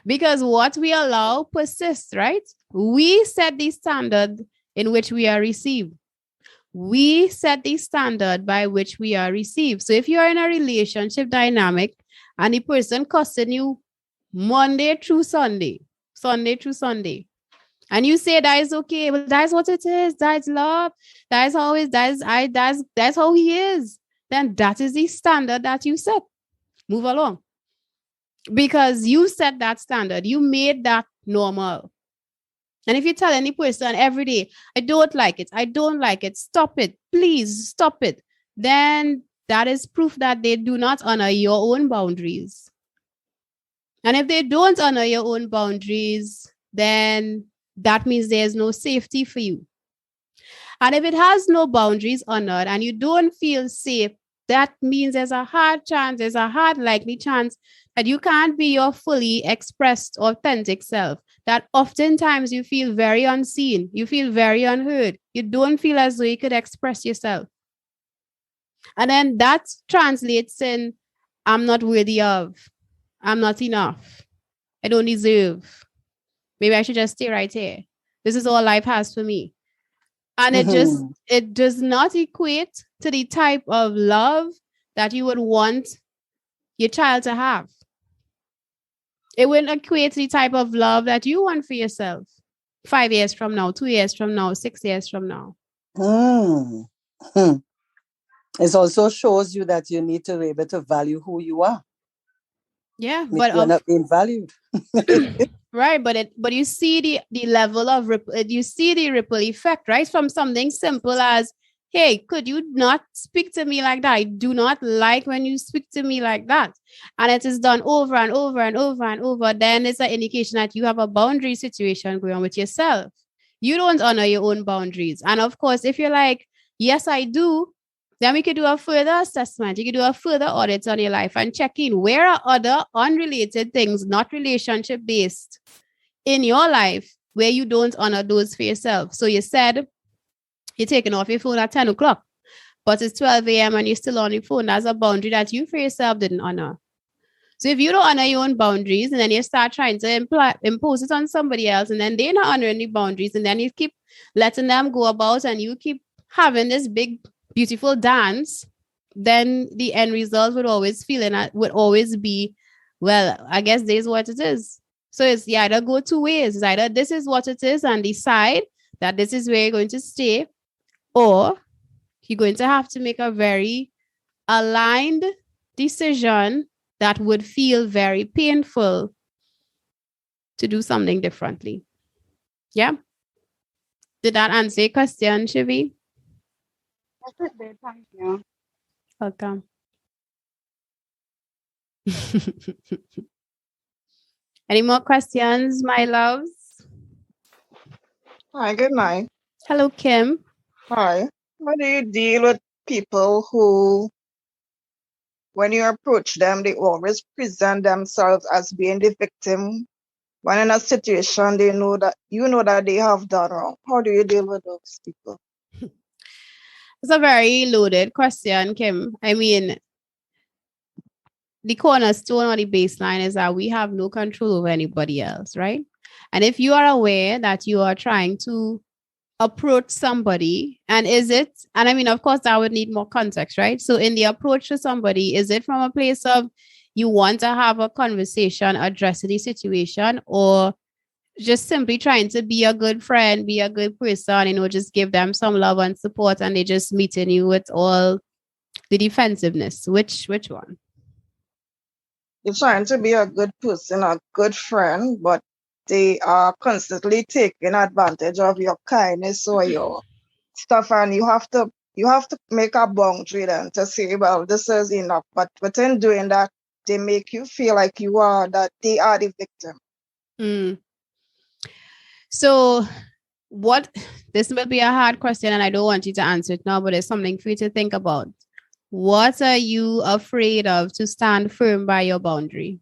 Because what we allow persists, right? We set the standard in which we are received. We set the standard by which we are received. So if you are in a relationship dynamic and the person cussing you Monday through Sunday, Sunday through Sunday, and you say that is okay, but that's what it is, that's love, that's how it, that's how he is, then that is the standard that you set. Move along. Because you set that standard, you made that normal. And if you tell any person every day, I don't like it, stop it, please stop it, then that is proof that they do not honor your own boundaries. And if they don't honor your own boundaries, then that means there's no safety for you. And if it has no boundaries honored and you don't feel safe, that means there's a hard likely chance that you can't be your fully expressed, authentic self. That oftentimes you feel very unseen, you feel very unheard, you don't feel as though you could express yourself. And then that translates in, I'm not worthy of, I'm not enough, I don't deserve, maybe I should just stay right here, this is all life has for me. And it does not equate to the type of love that you would want your child to have. It wouldn't equate to the type of love that you want for yourself 5 years from now, 2 years from now, 6 years from now. It also shows you that you need to be able to value who you are. Yeah, but you're not being valued. Right, but you see the level of you see the ripple effect, right? From something simple as, hey, could you not speak to me like that? I do not like when you speak to me like that. And it is done over and over and over and over. Then it's an indication that you have a boundary situation going on with yourself. You don't honor your own boundaries. And of course, if you're like, yes, I do, Then we could do a further assessment. You could do a further audit on your life and check in where are other unrelated things, not relationship based, in your life where you don't honor those for yourself. So you said you're taking off your phone at 10 o'clock, but it's 12 a.m. and you're still on your phone. That's a boundary that you for yourself didn't honor. So if you don't honor your own boundaries and then you start trying to impose it on somebody else and then they're not honoring the boundaries and then you keep letting them go about and you keep having this big, beautiful dance, then the end result would always be, well, I guess this is what it is. So it's either go two ways. It's either this is what it is and decide that this is where you're going to stay, or you're going to have to make a very aligned decision that would feel very painful to do something differently. Yeah. Did that answer your question, Shivi? That's it, babe. Thank you. Welcome. Any more questions, my loves? Hi, good night. Hello, Kim. Hi. How do you deal with people who, when you approach them, they always present themselves as being the victim when in a situation they know that they have done wrong? How do you deal with those people? It's a very loaded question, Kim. I mean, the cornerstone or the baseline is that we have no control over anybody else, right? And if you are aware that you are trying to approach somebody, and I mean, of course, that would need more context, right? So in the approach to somebody, is it from a place of you want to have a conversation, address the situation, or just simply trying to be a good friend, be a good person, just give them some love and support, and they just meeting you with all the defensiveness? Which one? You're trying to be a good person, a good friend, but they are constantly taking advantage of your kindness or your stuff, and you have to make a boundary then to say, well, this is enough. But within doing that, they make you feel like that they are the victim. So this will be a hard question and I don't want you to answer it now, but it's something for you to think about. What are you afraid of to stand firm by your boundary?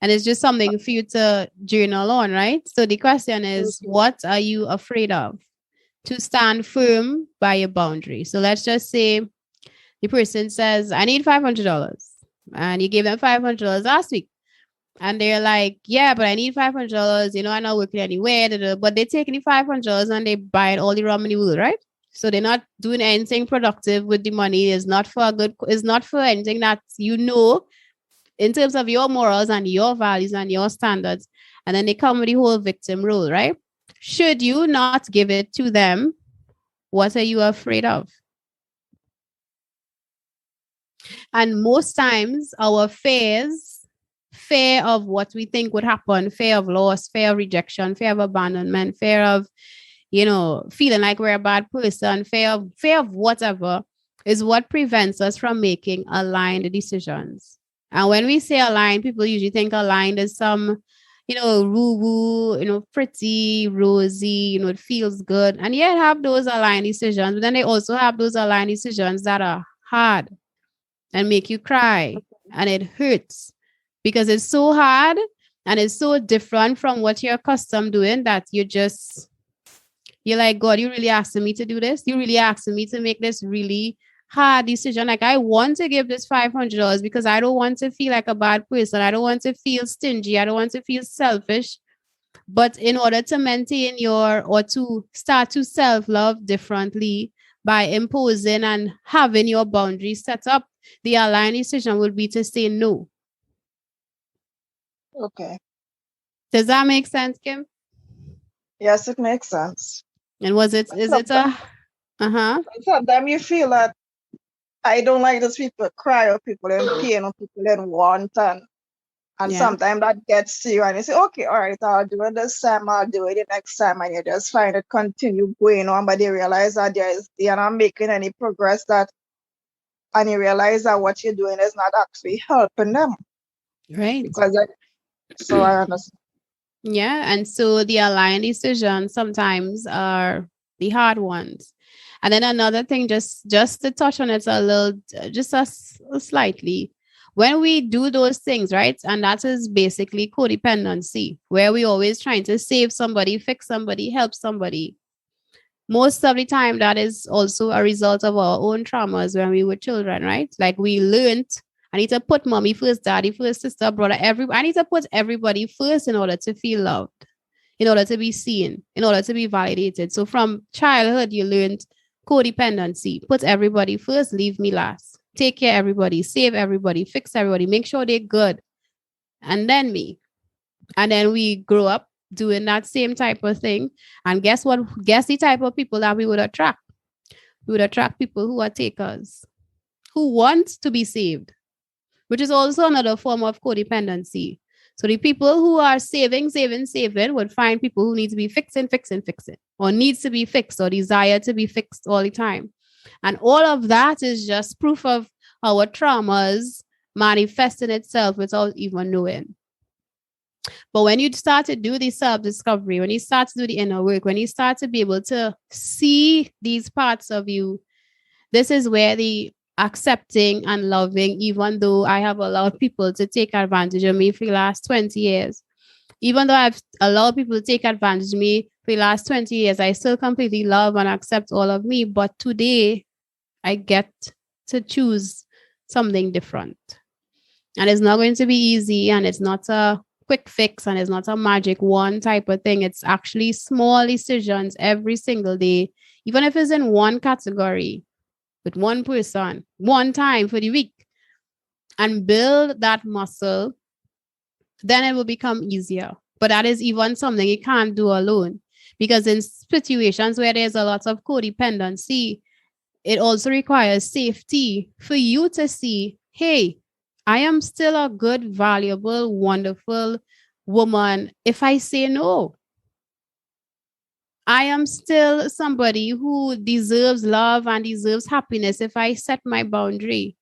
And it's just something for you to journal on, right? So the question is, what are you afraid of to stand firm by your boundary? So let's just say the person says, I need $500. And you gave them $500 last week. And they're like, yeah, but I need $500. I'm not working anywhere. But they're taking the $500 and they buy all the rum in the wool, right? So they're not doing anything productive with the money. It's not for anything that in terms of your morals and your values and your standards. And then they come with the whole victim role, right? Should you not give it to them? What are you afraid of? And most times our fear of what we think would happen, fear of loss, fear of rejection, fear of abandonment, fear of, feeling like we're a bad person, fear of whatever is what prevents us from making aligned decisions. And when we say aligned, people usually think aligned is some, woo-woo, pretty, rosy, it feels good. And yet have those aligned decisions, but then they also have those aligned decisions that are hard and make you cry and it hurts because it's so hard and it's so different from what you're accustomed doing that you're like, God, you really asking me to do this? You really asking me to make this really hard decision? Like, I want to give this $500 because I don't want to feel like a bad person. I don't want to feel stingy. I don't want to feel selfish. But in order to maintain or to start to self-love differently by imposing and having your boundaries set up, the aligned decision would be to say no. Okay. Does that make sense, Kim? Yes, it makes sense. And sometimes you feel that I don't like those people cry or people in pain or people in want and sometimes that gets to you and you say, okay, all right, I'll do it this time, I'll do it the next time, and you just find it continue going on, but you realize that you're not making any progress, and you realize that what you're doing is not actually helping them. Right. So I understand. Yeah, and so the aligned decisions sometimes are the hard ones. And then another thing, just to touch on it a little, just slightly, when we do those things, right? And that is basically codependency, where we always trying to save somebody, fix somebody, help somebody. Most of the time, that is also a result of our own traumas when we were children, right? Like we learned, I need to put mommy first, daddy first, sister, brother, I need to put everybody first in order to feel loved, in order to be seen, in order to be validated. So from childhood, you learned codependency. Put everybody first, leave me last. Take care of everybody, save everybody, fix everybody, make sure they're good. And then me. And then we grow up doing that same type of thing. And guess what? Guess the type of people that we would attract? We would attract people who are takers, who want to be saved, which is also another form of codependency. So the people who are saving would find people who need to be fixing, or needs to be fixed or desire to be fixed all the time. And all of that is just proof of our traumas manifesting itself without even knowing. But when you start to do the self-discovery, when you start to do the inner work, when you start to be able to see these parts of you, this is where the accepting and loving, even though I have allowed people to take advantage of me for the last 20 years, even though I've allowed people to take advantage of me for the last 20 years, I still completely love and accept all of me. But today, I get to choose something different. And it's not going to be easy, and it's not a quick fix, and it's not a magic one type of thing. It's actually small decisions every single day, even if it's in one category, with one person, one time for the week, and build that muscle, then it will become easier. But that is even something you can't do alone, because in situations where there's a lot of codependency, it also requires safety for you to see, hey, I am still a good, valuable, wonderful woman if I say no. I am still somebody who deserves love and deserves happiness if I set my boundary.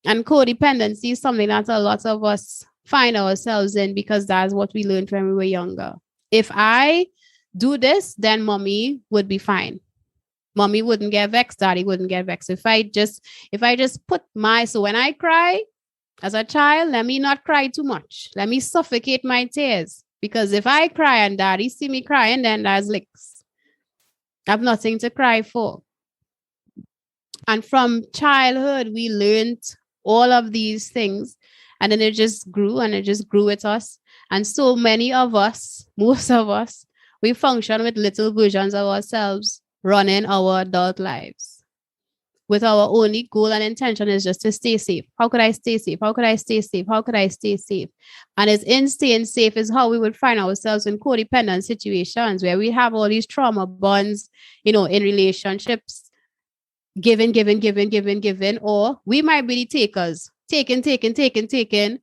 And codependency is something that a lot of us find ourselves in, because that's what we learned when we were younger. If I do this, then mommy would be fine. Mommy wouldn't get vexed, daddy wouldn't get vexed. If I just put so when I cry as a child, let me not cry too much. Let me suffocate my tears. Because if I cry and daddy see me crying, then there's licks. I have nothing to cry for. And from childhood, we learned all of these things. And then it just grew, and it just grew with us. And so many of us, most of us, we function with little versions of ourselves running our adult lives, with our only goal and intention is just to stay safe. How could I stay safe? How could I stay safe? How could I stay safe? And it's in staying safe is how we would find ourselves in codependent situations where we have all these trauma bonds, in relationships, giving, or we might be the takers, taking,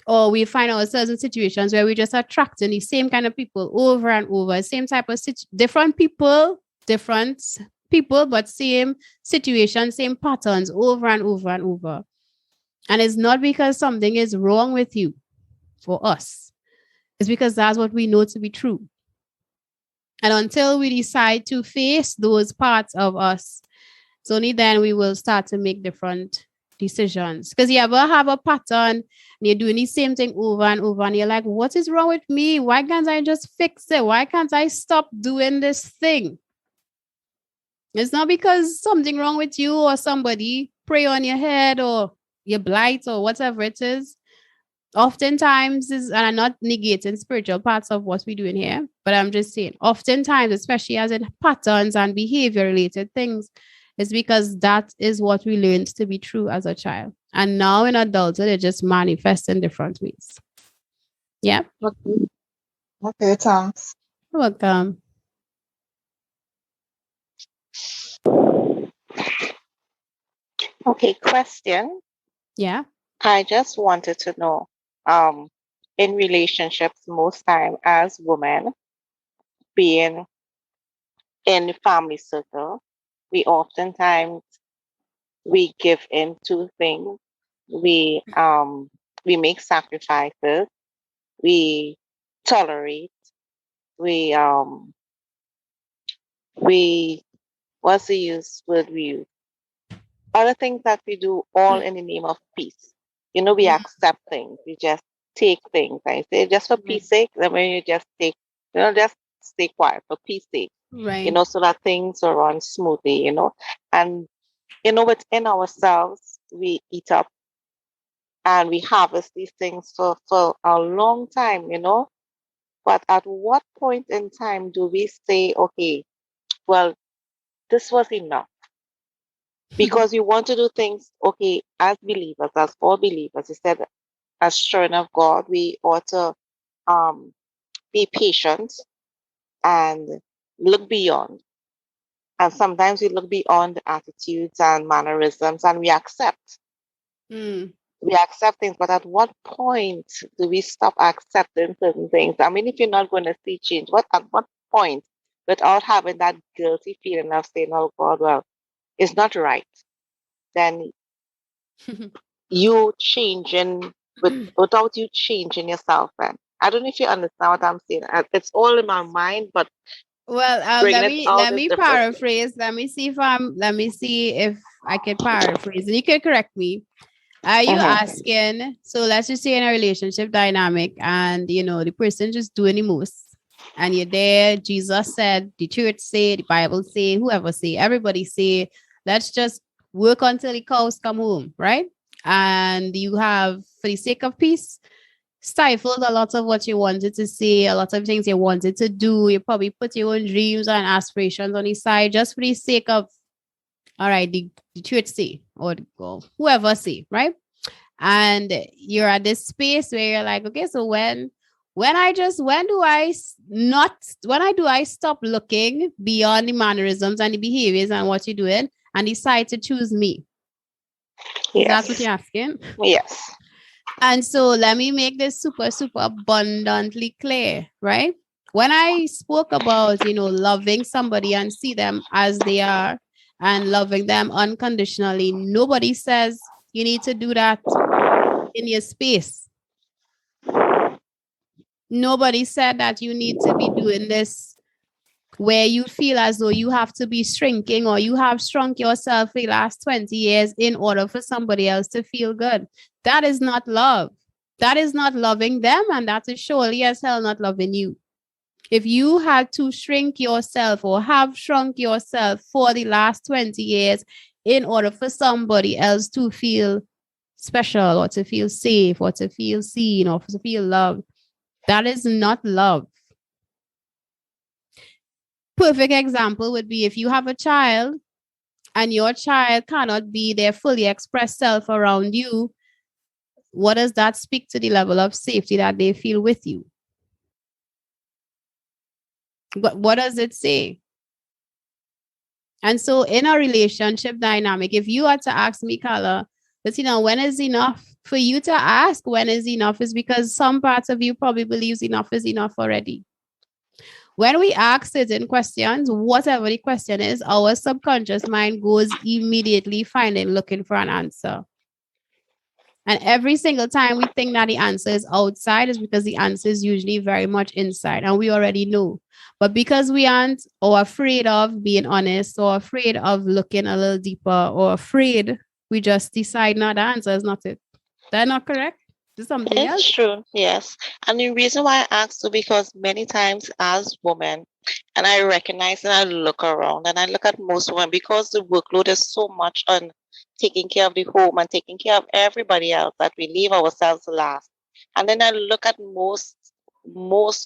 or we find ourselves in situations where we just attracting the same kind of people over and over, same type of different people, but same situation, same patterns over and over and over. And it's not because something is wrong with you for us. It's because that's what we know to be true. And until we decide to face those parts of us, it's only then we will start to make different decisions. Because you ever have a pattern and you're doing the same thing over and over, and you're like, what is wrong with me? Why can't I just fix it? Why can't I stop doing this thing? It's not because something wrong with you or somebody pray on your head or your blight or whatever it is. Oftentimes, and I'm not negating spiritual parts of what we're doing here, but I'm just saying, oftentimes, especially as in patterns and behavior related things, it's because that is what we learned to be true as a child. And now in adulthood, it just manifests in different ways. Yeah. Okay, thanks. You're welcome. Okay, question. Yeah. I just wanted to know, in relationships, most time as women, being in the family circle, we oftentimes we give in to things. We make sacrifices. We tolerate. We we What's the word we use? Other things that we do all in the name of peace. We accept things. We just take things. I say just for peace sake, then when you just take, just stay quiet for peace sake. Right. So that things will run smoothly, And within ourselves, we eat up and we harvest these things for a long time, But at what point in time do we say, okay, well, this was enough? Because we want to do things, okay, as believers, as all believers, he said, as children of God, we ought to be patient and look beyond. And sometimes we look beyond the attitudes and mannerisms and we accept. We accept things, but at what point do we stop accepting certain things? I mean, if you're not going to see change, at what point, without having that guilty feeling of saying, oh God, well, it's not right, then you changing without you changing yourself. And I don't know if you understand what I'm saying. It's all in my mind, but well, bringing it out let is me different. paraphrase. Let me see if I can paraphrase, and you can correct me. Are you asking, so let's just say in a relationship dynamic and, the person just doing the most and you're there, Jesus said, the church say, the Bible say, whoever say, everybody say, let's just work until the cows come home, right? And you have, for the sake of peace, stifled a lot of what you wanted to say, a lot of things you wanted to do. You probably put your own dreams and aspirations on the side just for the sake of, all right, the church say, or whoever say, right? And you're at this space where you're like, okay, so when do I stop looking beyond the mannerisms and the behaviors and what you're doing and decide to choose me? Yes. That's what you're asking? Yes. And so let me make this super, super abundantly clear, right? When I spoke about, loving somebody and see them as they are and loving them unconditionally, nobody says you need to do that in your space. Nobody said that you need to be doing this where you feel as though you have to be shrinking or you have shrunk yourself for the last 20 years in order for somebody else to feel good. That is not love. That is not loving them, and that is surely as hell not loving you. If you had to shrink yourself or have shrunk yourself for the last 20 years in order for somebody else to feel special or to feel safe or to feel seen or to feel loved, that is not love. Perfect example would be if you have a child and your child cannot be their fully expressed self around you, what does that speak to the level of safety that they feel with you? What does it say? And so in a relationship dynamic, if you are to ask me, Carla, but when is enough? For you to ask when is enough is because some parts of you probably believes enough is enough already. When we ask certain questions, whatever the question is, our subconscious mind goes immediately looking for an answer. And every single time we think that the answer is outside is because the answer is usually very much inside, and we already know. But because we aren't or afraid of being honest or afraid of looking a little deeper or afraid, we just decide, no, the answer is not it. That's not correct. It's something else. It's true, yes. And the reason why I asked you, because many times as women, and I recognize and I look around and I look at most women, because the workload is so much on taking care of the home and taking care of everybody else that we leave ourselves last. And then I look at most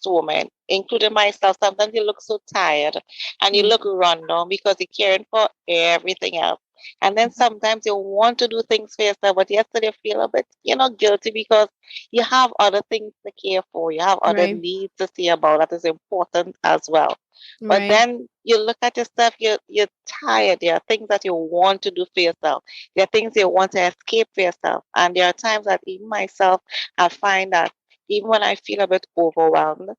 women, including myself, sometimes you look so tired and you look run down because you're caring for everything else. And then sometimes you want to do things for yourself, but yesterday you feel a bit, guilty because you have other things to care for. You have other needs to see about that is important as well. But then you look at yourself, you're tired. There are things that you want to do for yourself. There are things you want to escape for yourself. And there are times that even myself, I find that even when I feel a bit overwhelmed,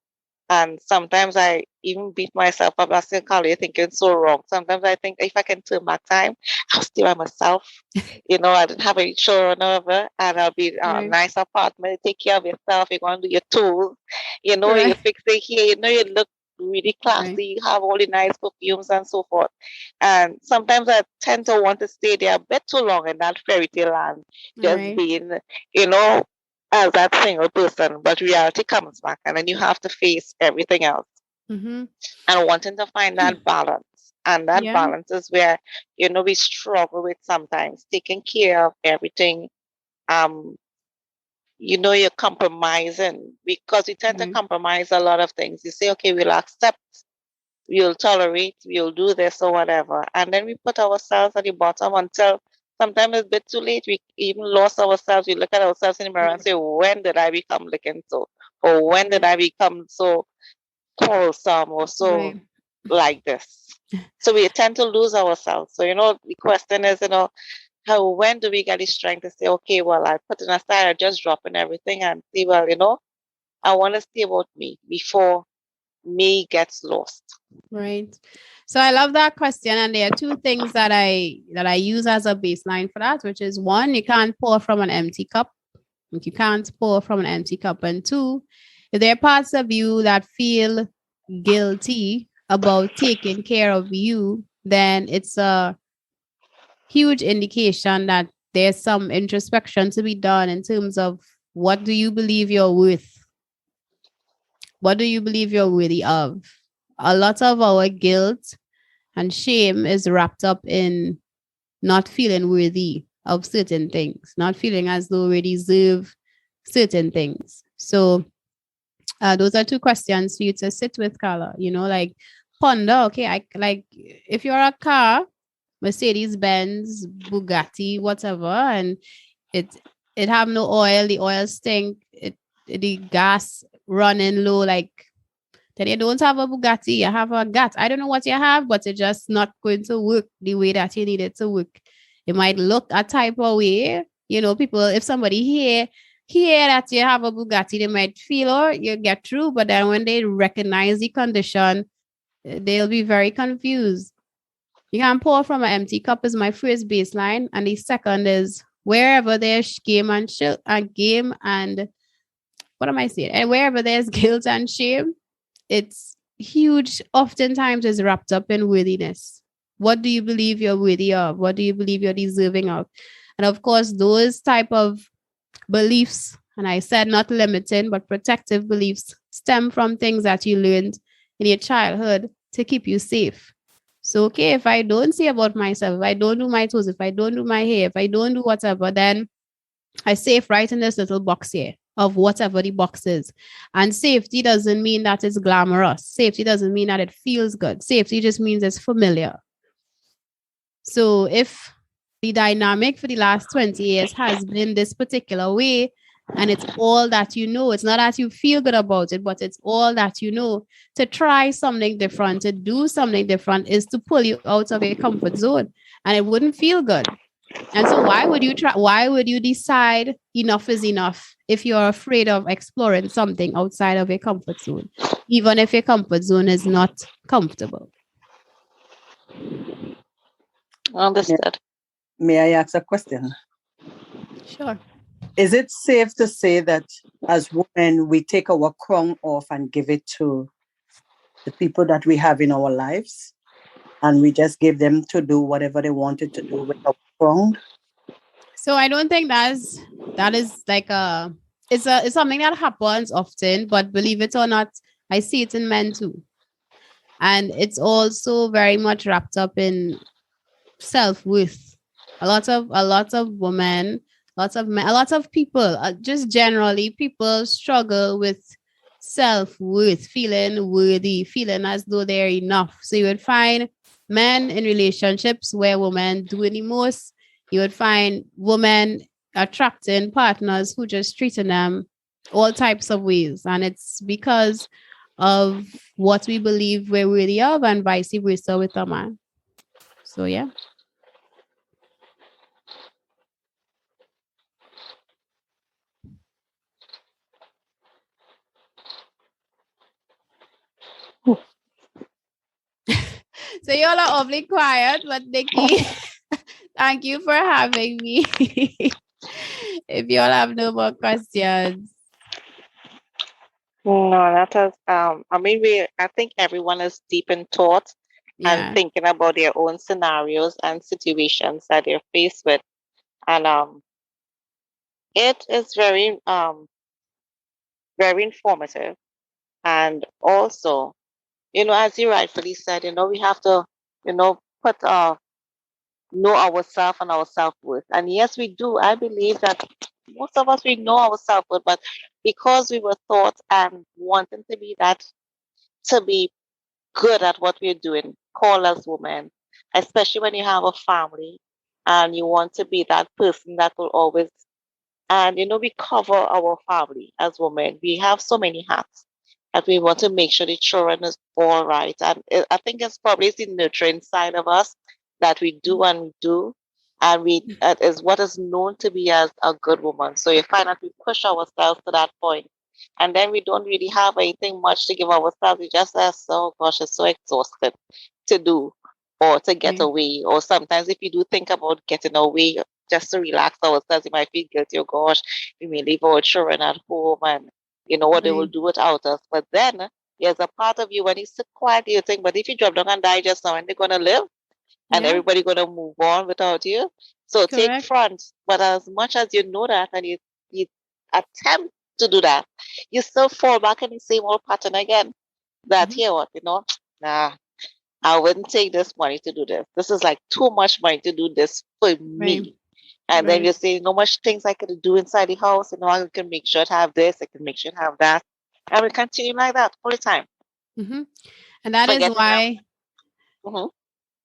and sometimes I even beat myself up. I say, Carla, you're thinking so wrong. Sometimes I think if I can turn back time, I'll stay by myself. I didn't have any children over, and I'll be in a nice apartment. Take care of yourself. You're going to do your tools. You fix it here. You look really classy, have all the nice perfumes and so forth. And sometimes I tend to want to stay there a bit too long in that fairy tale land, just being, as that single person. But reality comes back, and then you have to face everything else. And wanting to find that balance. And that balance is where, we struggle with sometimes taking care of everything. You're compromising, because we tend to compromise a lot of things. You say, okay, we'll accept, we'll tolerate, we'll do this or whatever. And then we put ourselves at the bottom until sometimes it's a bit too late. We even lost ourselves. We look at ourselves in the mirror and say, when did I become looking so? Or when did I become so quarrelsome or so like this? So we tend to lose ourselves. So, the question is, when do we get the strength to say, okay, well, I put it aside, I just drop in everything and say, well, I want to stay about me before me gets lost. Right. So I love that question. And there are two things that I use as a baseline for that, which is one, you can't pour from an empty cup. You can't pour from an empty cup. And two, if there are parts of you that feel guilty about taking care of you, then it's a huge indication that there's some introspection to be done in terms of what do you believe you're worth? What do you believe you're worthy of? A lot of our guilt and shame is wrapped up in not feeling worthy of certain things, not feeling as though we deserve certain things. So those are two questions for you to sit with, Carla. Like ponder, okay, if you're a car, Mercedes Benz, Bugatti, whatever, and it have no oil, the oil stink, the gas running low, like then you don't have a Bugatti, you have a GAT. I don't know what you have, but it's just not going to work the way that you need it to work. It might look a type of way, people, if somebody hear that you have a Bugatti, they might feel, oh, you get through, but then when they recognize the condition, they'll be very confused. You can pour from an empty cup is my first baseline. And the second is wherever there's game and what am I saying? And wherever there's guilt and shame, it's huge, oftentimes is wrapped up in worthiness. What do you believe you're worthy of? What do you believe you're deserving of? And of course, those type of beliefs, and I said not limiting, but protective beliefs, stem from things that you learned in your childhood to keep you safe. So, okay, if I don't say about myself, if I don't do my toes, if I don't do my hair, if I don't do whatever, then I safe right in this little box here of whatever the box is. And safety doesn't mean that it's glamorous. Safety doesn't mean that it feels good. Safety just means it's familiar. So if the dynamic for the last 20 years has been this particular way, and it's all that it's not that you feel good about it, but it's all that to try something different, to do something different is to pull you out of your comfort zone, and it wouldn't feel good. And so why would you decide enough is enough if you're afraid of exploring something outside of your comfort zone, even if your comfort zone is not comfortable? Understood. May I ask a question? Sure. Is it safe to say that as women, we take our crown off and give it to the people that we have in our lives, and we just give them to do whatever they wanted to do with our crown? So I don't think that is like it's something that happens often, but believe it or not, I see it in men too. And it's also very much wrapped up in self-worth. A lot of women, lots of men, a lot of people, just generally people struggle with self-worth, feeling worthy, feeling as though they're enough. So you would find men in relationships where women doing the most. You would find women attracting partners who just treating them all types of ways. And it's because of what we believe we're worthy of, and vice versa with a man. So, yeah. So you all are awfully quiet, but Nikki, thank you for having me. If you all have no more questions. No, that is, I think everyone is deep in thought and Yeah. thinking about their own scenarios and situations that they're faced with. And it is very informative. And also, as you rightfully said, we have to, put know ourselves and our self-worth. And yes, we do. I believe that most of us, we know our self-worth, but because we were taught and wanting to be good at what we're doing, call us women, especially when you have a family and you want to be that person that will always, and we cover our family as women. We have so many hats that we want to make sure the children is all right. And I think it's probably the nurturing side of us that we do and we do. And that is what is known to be as a good woman. So you find that we push ourselves to that point. And then we don't really have anything much to give ourselves. We just say, oh gosh, it's so exhausted to do or to get Yeah. away. Or sometimes if you do think about getting away just to relax ourselves, you might feel guilty. Oh gosh, we may leave our children at home and what they will Right. do without us. But then there's a part of you when you sit quietly, you think, but if you drop down and die just now, and they're gonna live and Yeah. everybody gonna move on without you. So take Correct. front. But as much as you know that and you attempt to do that, you still fall back in the same old pattern again. That Mm-hmm. here what, nah, I wouldn't take this money to do this. This is like too much money to do this for Right. me. And then Right. you say, much things I could do inside the house. I can make sure to have this. I can make sure to have that. And we continue like that all the time. Mm-hmm. And that is Forgetting that. why. Mhm.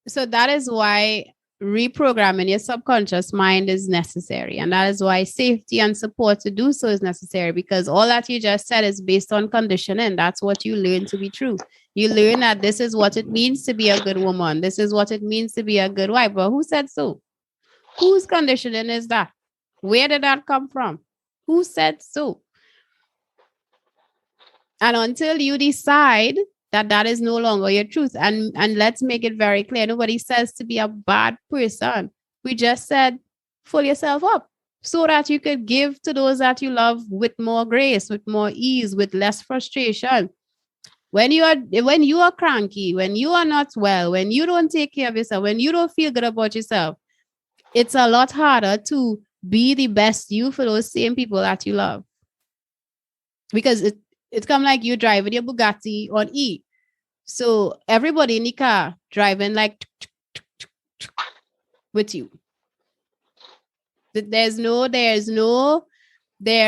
So that is why reprogramming your subconscious mind is necessary. And that is why safety and support to do so is necessary, because all that you just said is based on conditioning. That's what you learn to be true. You learn that this is what it means to be a good woman. This is what it means to be a good wife. But who said so? Whose conditioning is that? Where did that come from? Who said so? And until you decide that that is no longer your truth, and let's make it very clear, nobody says to be a bad person. We just said fill yourself up so that you could give to those that you love with more grace, with more ease, with less frustration. When you are cranky, when you are not well, when you don't take care of yourself, when you don't feel good about yourself, it's a lot harder to be the best you for those same people that you love. Because it's come like you driving your Bugatti on E. So everybody in the car driving like with you. There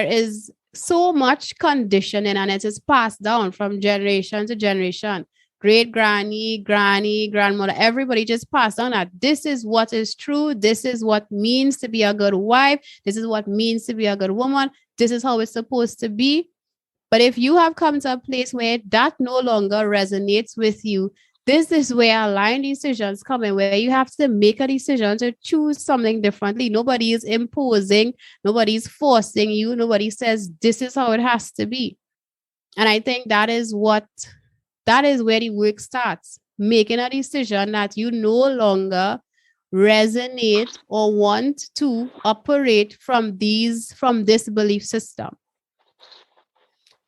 is so much conditioning, and it is passed down from generation to generation. Great granny, grandmother, everybody just passed on that this is what is true. This is what means to be a good wife. This is what means to be a good woman. This is how it's supposed to be. But if you have come to a place where that no longer resonates with you, this is where aligned decisions come in, where you have to make a decision to choose something differently. Nobody is imposing, nobody's forcing you, nobody says this is how it has to be. And I think that is where the work starts. Making a decision that you no longer resonate or want to operate from this belief system.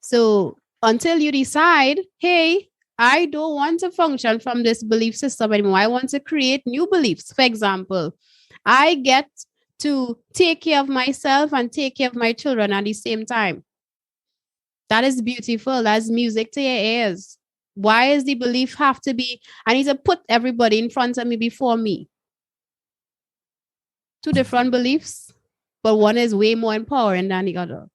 So until you decide, hey, I don't want to function from this belief system anymore. I want to create new beliefs. For example, I get to take care of myself and take care of my children at the same time. That is beautiful. That's music to your ears. Why is the belief have to be, I need to put everybody in front of me before me? Two different beliefs, but one is way more empowering than the other.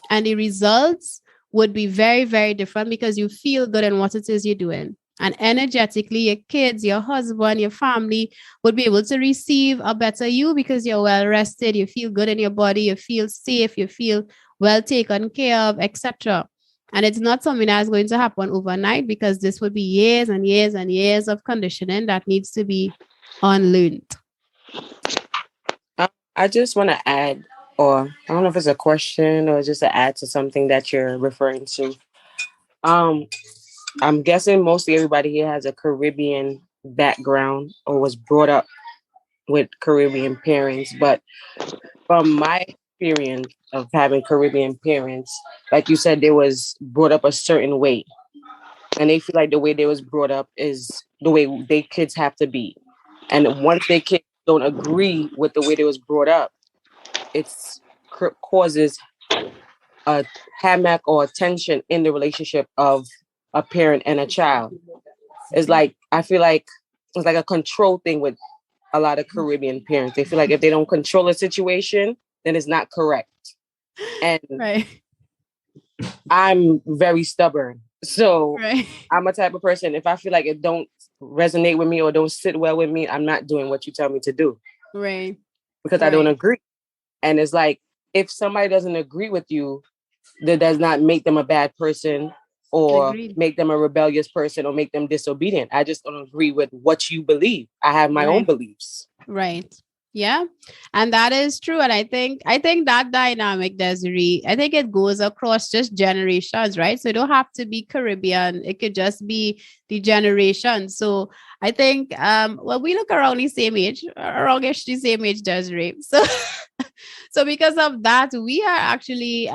And the results would be very, very different because you feel good in what it is you're doing. And energetically, your kids, your husband, your family would be able to receive a better you because you're well rested, you feel good in your body, you feel safe, you feel well taken care of, etc. And it's not something that's going to happen overnight because this would be years and years and years of conditioning that needs to be unlearned. I just want to add, or I don't know if it's a question or just to add to something that you're referring to. I'm guessing mostly everybody here has a Caribbean background or was brought up with Caribbean parents, but from my experience of having Caribbean parents, like you said, they was brought up a certain way, and they feel like the way they was brought up is the way their kids have to be. And once their kids don't agree with the way they was brought up, it's causes a hammock or a tension in the relationship of a parent and a child. It's like, I feel like it's like a control thing with a lot of Caribbean parents. They feel like if they don't control a situation, then it's not correct. And I'm very stubborn. So I'm a type of person, if I feel like it don't resonate with me or don't sit well with me, I'm not doing what you tell me to do. Right. Because I don't agree. And it's like, if somebody doesn't agree with you, that does not make them a bad person or make them a rebellious person or make them disobedient. I just don't agree with what you believe. I have my own beliefs. Right. Yeah. And that is true. And I think that dynamic, Desiree, I think it goes across just generations, right? So it don't have to be Caribbean. It could just be the generation. So I think, we look around the same age, around-ish the same age, Desiree. So because of that, we are actually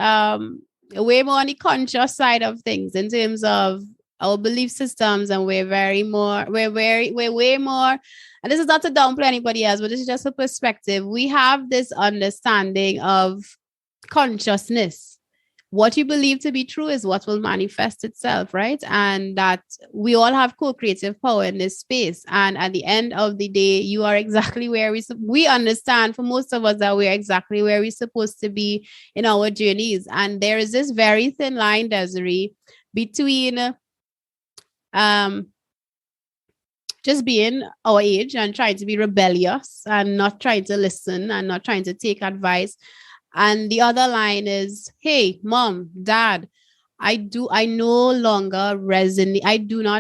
way more on the conscious side of things in terms of our belief systems, and we're way more, and this is not to downplay anybody else, but this is just a perspective. We have this understanding of consciousness. What you believe to be true is what will manifest itself, right? And that we all have co-creative power in this space. And at the end of the day, you are exactly where we understand, for most of us, that we're exactly where we're supposed to be in our journeys. And there is this very thin line, Desiree, between just being our age and trying to be rebellious and not trying to listen and not trying to take advice. And the other line is, hey, mom, dad, I do not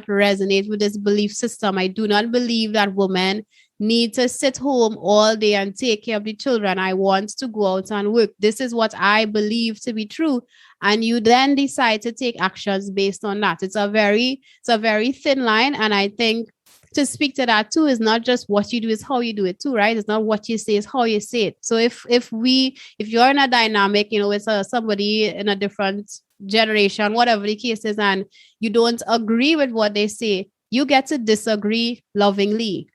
resonate with this belief system. I do not believe that women need to sit home all day and take care of the children. I want to go out and work. This is what I believe to be true. And you then decide to take actions based on that. It's a very thin line. And I think to speak to that too is not just what you do, is how you do it too, right? It's not what you say, it's how you say it. So if you're in a dynamic, with somebody in a different generation, whatever the case is, and you don't agree with what they say, you get to disagree lovingly.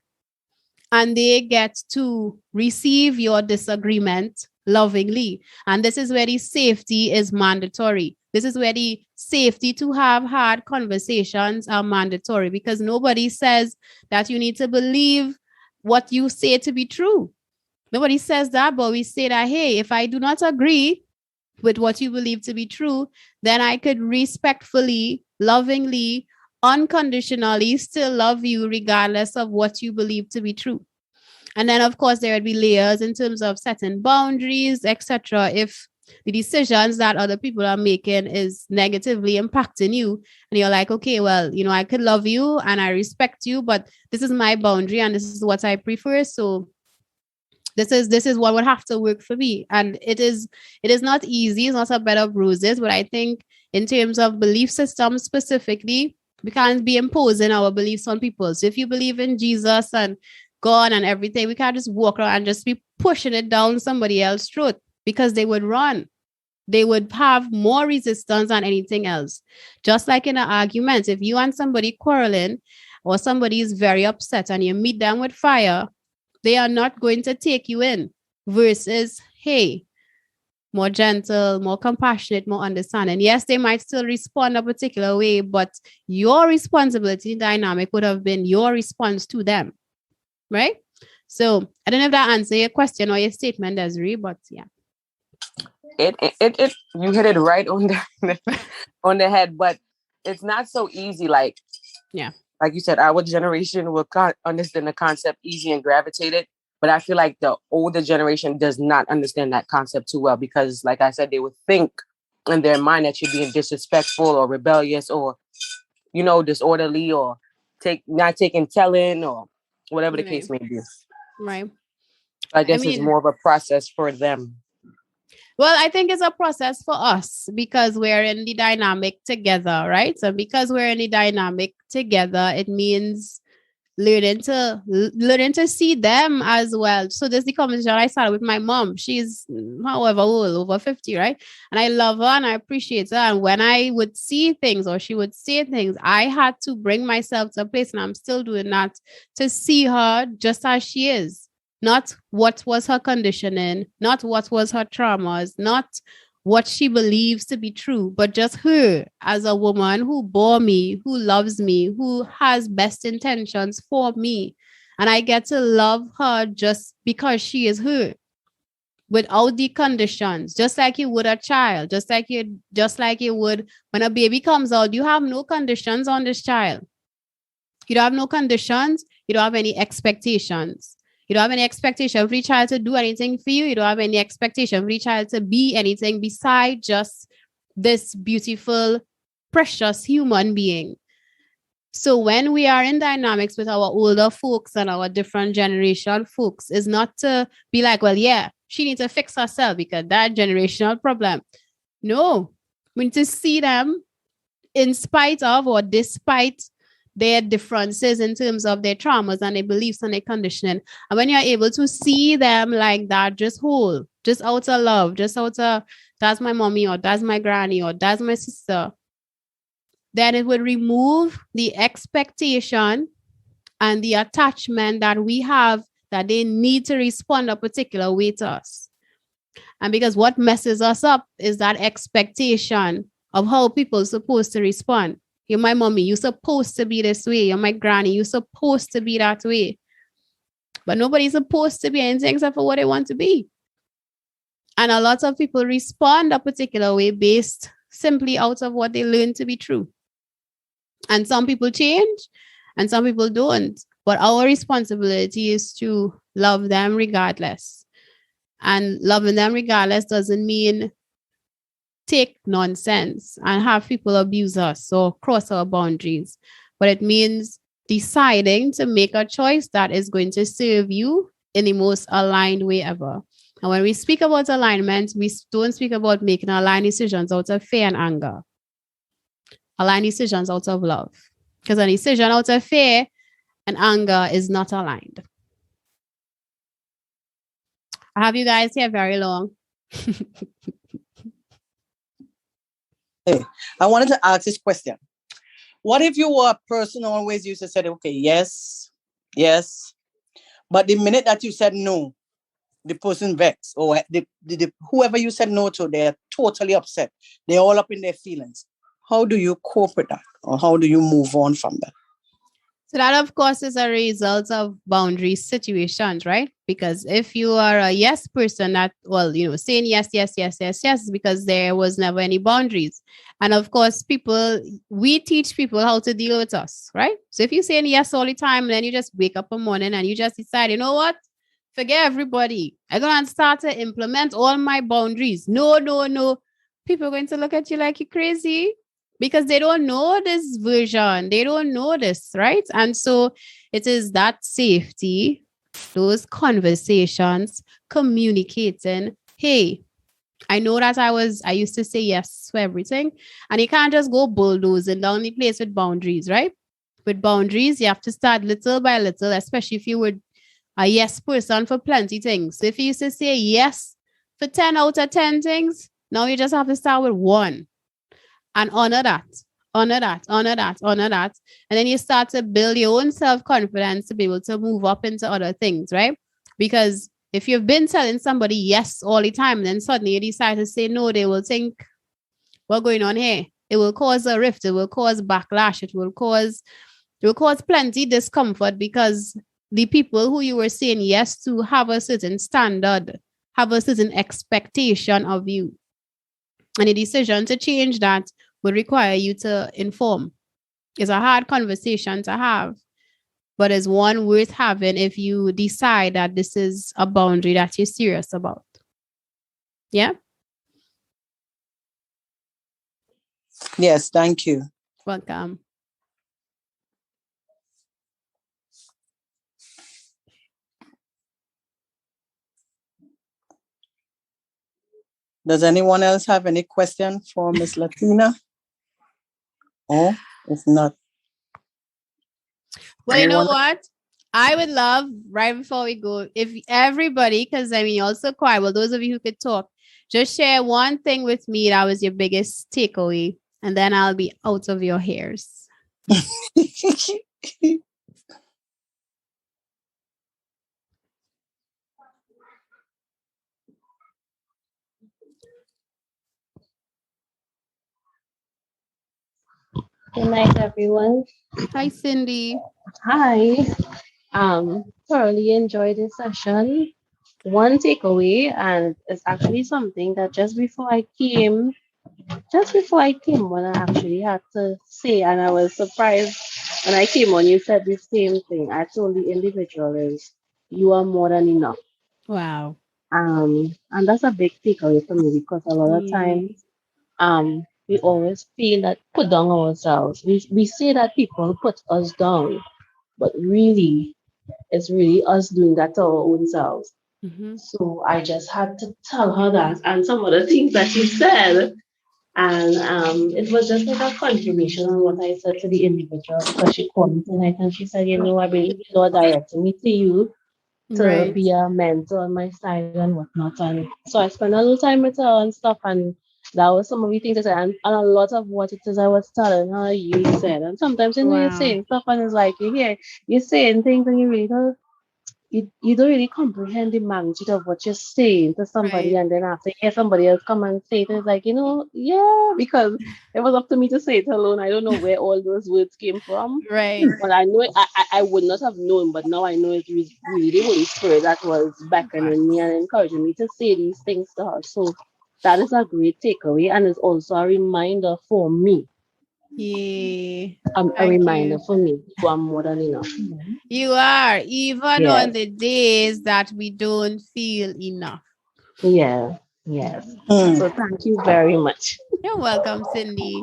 And they get to receive your disagreement lovingly. And this is where the safety is mandatory. This is where the safety to have hard conversations are mandatory, because nobody says that you need to believe what you say to be true. Nobody says that, but we say that, hey, if I do not agree with what you believe to be true, then I could respectfully, lovingly, unconditionally still love you regardless of what you believe to be true. And then, of course, there would be layers in terms of setting boundaries, etc. If the decisions that other people are making is negatively impacting you, and you're like, okay, well, I could love you and I respect you, but this is my boundary and this is what I prefer. So this is what would have to work for me. And it is not easy. It's not a bed of roses, but I think in terms of belief systems specifically, we can't be imposing our beliefs on people. So if you believe in Jesus and God and everything, we can't just walk around and just be pushing it down somebody else's throat, because they would run. They would have more resistance than anything else. Just like in an argument, if you and somebody quarreling or somebody is very upset and you meet them with fire, they are not going to take you in, versus, hey, more gentle, more compassionate, more understanding. Yes, they might still respond a particular way, but your responsibility dynamic would have been your response to them, right? So I don't know if that answers your question or your statement, Desiree, but yeah. It you hit it right on the head, but it's not so easy. Like you said, our generation will understand the concept easy and gravitate it, but I feel like the older generation does not understand that concept too well, because, like I said, they would think in their mind that you're being disrespectful or rebellious or disorderly or not taking telling or whatever the case may be. Right. I guess it's more of a process for them. Well, I think it's a process for us because we're in the dynamic together, right? So because we're in the dynamic together, it means learning to see them as well. So this is the conversation I started with my mom. She's however old, over 50, right? And I love her and I appreciate her. And when I would see things or she would say things, I had to bring myself to a place, and I'm still doing that, to see her just as she is. Not what was her conditioning, not what was her traumas, not what she believes to be true, but just her as a woman who bore me, who loves me, who has best intentions for me. And I get to love her just because she is her, without the conditions, just like you would a child, just like you would when a baby comes out. You have no conditions on this child. You don't have no conditions. You don't have any expectations. You don't have any expectation for the child to do anything for you. You don't have any expectation for the child to be anything beside just this beautiful, precious human being. So when we are in dynamics with our older folks and our different generational folks, is not to be like, well, yeah, she needs to fix herself because that generational problem. No, we need to see them in spite of or despite their differences in terms of their traumas and their beliefs and their conditioning. And when you're able to see them like that, just whole, just out of love, just out of, that's my mommy, or that's my granny, or that's my sister, then it would remove the expectation and the attachment that we have that they need to respond a particular way to us. And because what messes us up is that expectation of how people are supposed to respond. You're my mommy, you're supposed to be this way. You're my granny, you're supposed to be that way. But nobody's supposed to be anything except for what they want to be. And a lot of people respond a particular way based simply out of what they learn to be true. And some people change and some people don't. But our responsibility is to love them regardless. And loving them regardless doesn't mean take nonsense and have people abuse us or cross our boundaries. But it means deciding to make a choice that is going to serve you in the most aligned way ever. And when we speak about alignment, we don't speak about making aligned decisions out of fear and anger. Aligned decisions out of love. Because a decision out of fear and anger is not aligned. I have you guys here very long. Hey, I wanted to ask this question. What if you were a person who always used to say, okay, yes, yes. But the minute that you said no, the person vexed, or whoever you said no to, they're totally upset. They're all up in their feelings. How do you cope with that? Or how do you move on from that? So that, of course, is a result of boundary situations, right? Because if you are a yes person that, well, saying yes, yes, yes, yes, yes, because there was never any boundaries. And of course, we teach people how to deal with us, right? So if you're saying yes all the time, and then you just wake up one morning and you just decide, you know what? Forget everybody. I'm going to start to implement all my boundaries. No, no, no. People are going to look at you like you're crazy. Because they don't know this version. They don't know this, right? And so it is that safety, those conversations, communicating. Hey, I know that I used to say yes for everything. And you can't just go bulldozing down the place with boundaries, right? With boundaries, you have to start little by little, especially if you were a yes person for plenty things. So if you used to say yes for 10 out of 10 things, now you just have to start with 1. And honor that. And then you start to build your own self-confidence to be able to move up into other things, right? Because if you've been telling somebody yes all the time, then suddenly you decide to say no, they will think, what's going on here? It will cause a rift. It will cause backlash. It will cause plenty discomfort because the people who you were saying yes to have a certain standard, have a certain expectation of you. And a decision to change that would require you to inform. It's a hard conversation to have, but it's one worth having if you decide that this is a boundary that you're serious about. Yeah? Yes, thank you. Welcome. Does anyone else have any question for Miss Latina? Oh, if not. Well, you know what? I would love, right before we go, if everybody, because I mean, you're also quiet, well, those of you who could talk, just share one thing with me that was your biggest takeaway, and then I'll be out of your hairs. Good night, everyone. Hi, Cindy. Hi. Thoroughly enjoyed this session. One takeaway, and it's actually something that just before I came, when I actually had to say, and I was surprised when I came on, you said the same thing. I told the individual is you are more than enough. Wow. And that's a big takeaway for me because a lot of times, we always feel that put down ourselves. We say that people put us down, but really, it's really us doing that to our own selves. Mm-hmm. So I just had to tell her that and some of the things that she said. And it was just like a confirmation on what I said to the individual because she called me tonight and she said, I believe the Lord directed me to you to be a mentor on my side and whatnot. And so I spent a little time with her and stuff. And that was some of the things I said. And a lot of what it is I was telling her, you said. And sometimes, you're saying stuff and it's like, you're saying things and you really don't. You don't really comprehend the magnitude of what you're saying to somebody, and then after you hear somebody else come and say it, it's like, because it was up to me to say it alone. I don't know where all those words came from. Right. But I know I would not have known, but now I know it was really the Holy Spirit that was beckoning me and encouraging me to say these things to her. So that is a great takeaway, and it's also a reminder for me. Yeah. A reminder for me. You are more than enough. You are, even on the days that we don't feel enough. Yeah. Yes. So thank you very much. You're welcome, Cindy.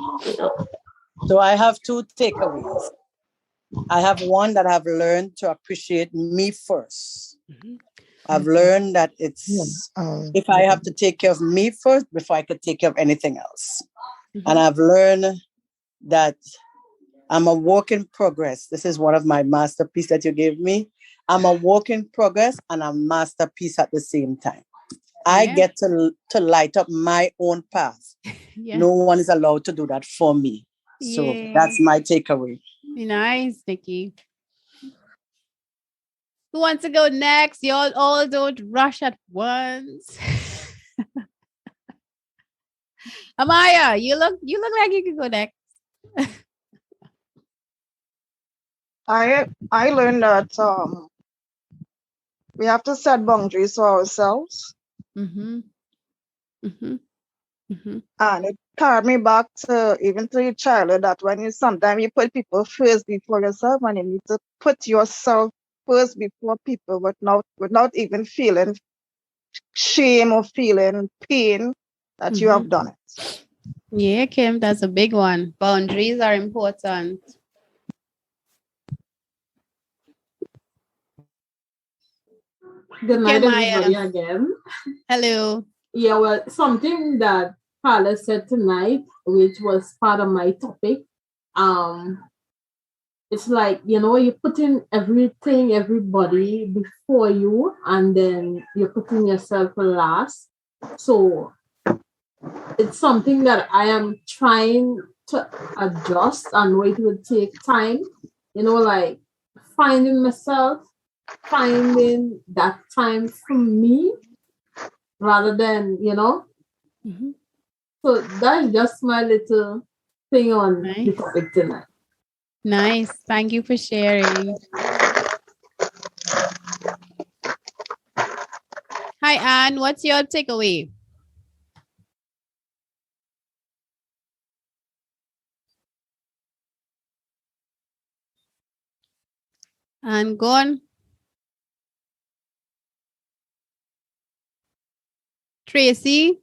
So I have two takeaways. I have one that I've learned to appreciate me first. Mm-hmm. I've learned that it's if I have to take care of me first before I could take care of anything else. Mm-hmm. And I've learned that I'm a work in progress. This is one of my masterpieces that you gave me. I'm a work in progress and a masterpiece at the same time. I get to light up my own path. No one is allowed to do that for me. So that's my takeaway. Nice, Nikki. Who wants to go next? Y'all all don't rush at once. Amaya, you look like you could go next. I learned that we have to set boundaries for ourselves. Mm-hmm. Mm-hmm. Mm-hmm. And it carried me back to even to your childhood that when sometimes you put people first before yourself, and you need to put yourself first before people without even feeling shame or feeling pain that you have done it. Yeah, Kim, that's a big one. Boundaries are important. Good night, everybody, again. Hello. Yeah, well, something that Carla said tonight, which was part of my topic, it's like, you're putting everything, everybody before you, and then you're putting yourself last. So it's something that I am trying to adjust, and it would take time, like finding myself, finding that time for me rather than, Mm-hmm. So that's just my little thing on the topic tonight. Nice. Thank you for sharing. Hi, Anne. What's your takeaway? And go on. Tracy.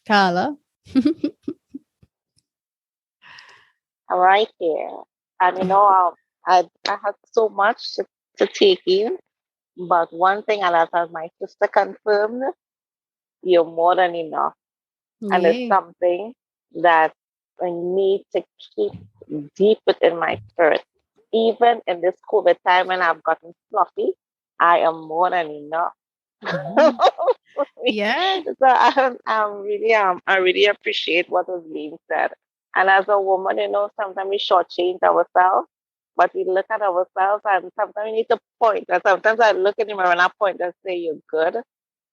Carla. Right here. And I have so much to take in, but one thing, and as my sister confirmed, you're more than enough. And it's Yay. something that I need to keep deep within my spirit. Even in this COVID time when I've gotten fluffy, I am more than enough. Mhm. Yeah. So I really appreciate what was being said. And as a woman, sometimes we shortchange ourselves, but we look at ourselves and sometimes we need to point. And sometimes I look in the mirror and I point and say, "You're good."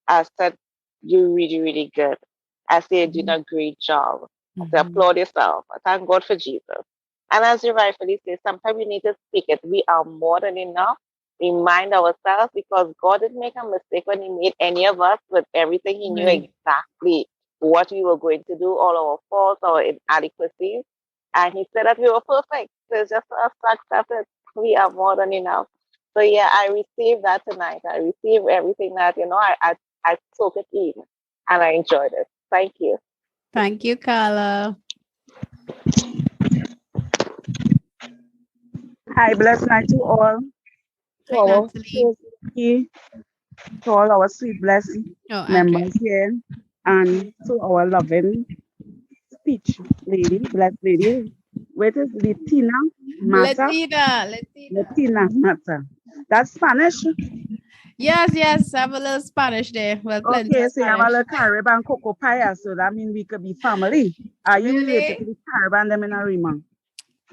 I said, "You're really, really good." I say, "You're doing a great job." I say, Mhm. "Applaud yourself." I thank God for Jesus. And as you rightfully say, sometimes we need to speak it. We are more than enough. Remind ourselves because God didn't make a mistake when He made any of us with everything. He knew Right. exactly what we were going to do, all our faults, our inadequacies. And He said that we were perfect. So it's just for us to accept it. We are more than enough. So yeah, I received that tonight. I received everything that, I took it in and I enjoyed it. Thank you. Thank you, Carla. Hi, blessed night to all, to Hi, our Natalie. first lady, to all our sweet blessed Oh, Andre. members here, and to our loving speech lady, blessed lady. Wait, is Latina Mata? Latina. Latina. Latina Mata. That's Spanish. Yes, yes. I have a little Spanish there. Well, plenty Okay, of so you have a Spanish. little Caribbean Coco Paya, so that means we could be family. Are you related to Really? the Caribbean them in Arima?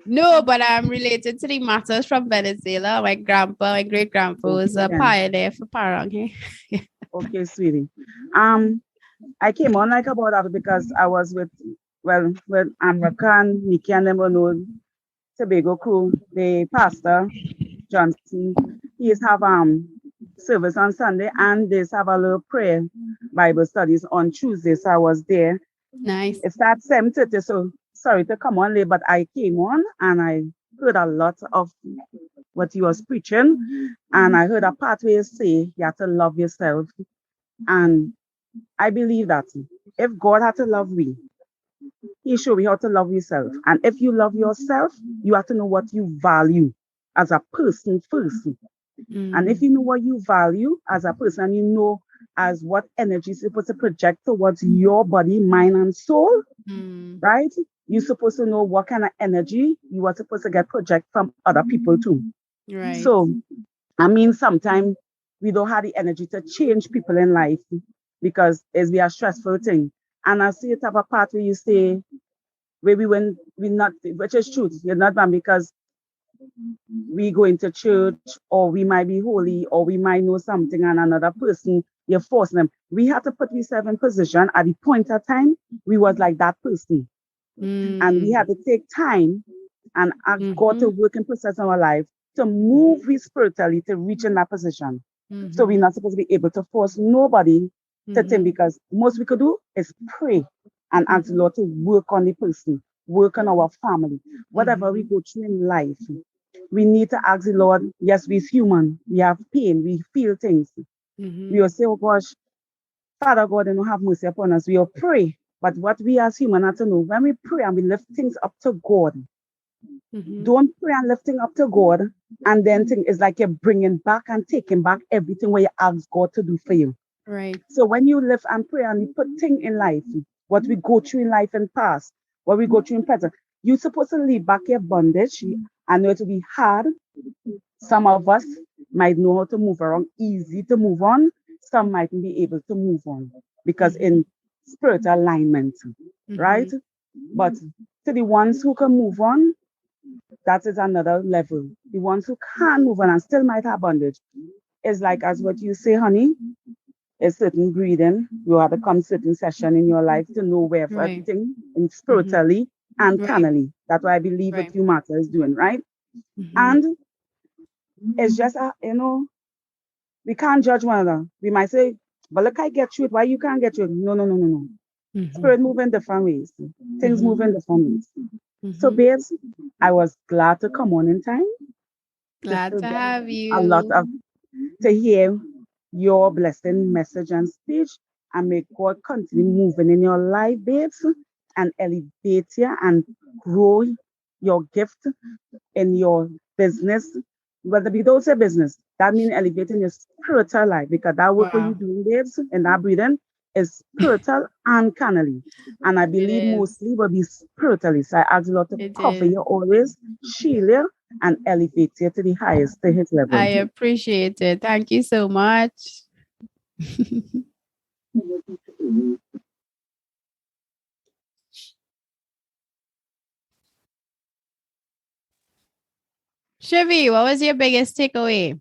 No, but I'm related to the matters from Venezuela. My grandpa, my great grandpa was Okay a then. pioneer for Parang. Okay, sweetie. I came on like about that because I was with American, Nikki and them were know Tobago crew, the pastor Johnson. He is have service on Sunday and they have a little prayer Bible studies on Tuesday. So I was there. Nice. It starts 7:30, so sorry to come on late, but I came on and I heard a lot of what he was preaching. And I heard a part where you say you have to love yourself. And I believe that if God had to love we, He showed you how to love yourself. And if you love yourself, you have to know what you value as a person first. And if Mm, you know what you value as a person, you know as what energy is supposed to project towards your body, mind, and soul, mm, right? You're supposed to know what kind of energy you are supposed to get project from other people too. right. So, I mean, sometimes we don't have the energy to change people in life because it's be a stressful thing. And I see it have a part where you say, maybe when we not, which is truth, you're not man because we go into church or we might be holy or we might know something and another person, you're forcing them. We have to put ourselves in position at the point of time we was like that person. And we Mm, had to take time and ask God to mm-hmm, work in process in our life to move we spiritually to reach in that position. So we're mm-hmm, not supposed to be able to force nobody to think mm-hmm, because most we could do is pray and ask the mm-hmm, Lord to work on the person, work on our family, whatever we mm-hmm, go through in life. We need to ask the Lord, yes, we're human, we have pain, we feel things. We mm-hmm, will say, oh gosh, Father God, and have mercy upon us. We will pray. But what we as human have to know, when we pray and we lift things up to God, mm-hmm. don't pray and lifting up to God and then think it's like you're bringing back and taking back everything where you ask God to do for you. Right. So when you live and pray and you put things in life, what we go through in life in past, what we go through in present, you're supposed to leave back your bondage. I know it will be hard. Some of us might know how to move around, easy to move on. Some mightn't be able to move on because Mm-hmm, in spiritual alignment, right? mm-hmm, But to the ones who can move on, that is another level. The ones who can't move on and still might have bondage is like as what you say, honey, a certain breathing. You have to come certain session in your life to know where right. everything in Mm-hmm, spiritually and right. carnally. That's what I believe what Right. you matter is doing, right? Mm-hmm, And it's just we can't judge one another. We might say, but look, I get through it. Why you can't get through it? No, no, no, no, no. mm-hmm, Spirit move in different ways. Things mm-hmm, move in different ways. So, mm-hmm. babes, I was glad to come on in time to Glad to get have a lot you. of to hear your blessing message and speech and may God continue moving in your life, babes, and elevate you and grow your gift in your business. Whether be those say business, that means elevating your spiritual life because that work what you Wow. doing, babes, and that breathing is spiritual and carnally. And I believe mostly will be spiritually. So I ask the Lord to cover you always, shield you, and elevate you to the highest, to his level. I appreciate it. Thank you so much. Shivi, what was your biggest takeaway?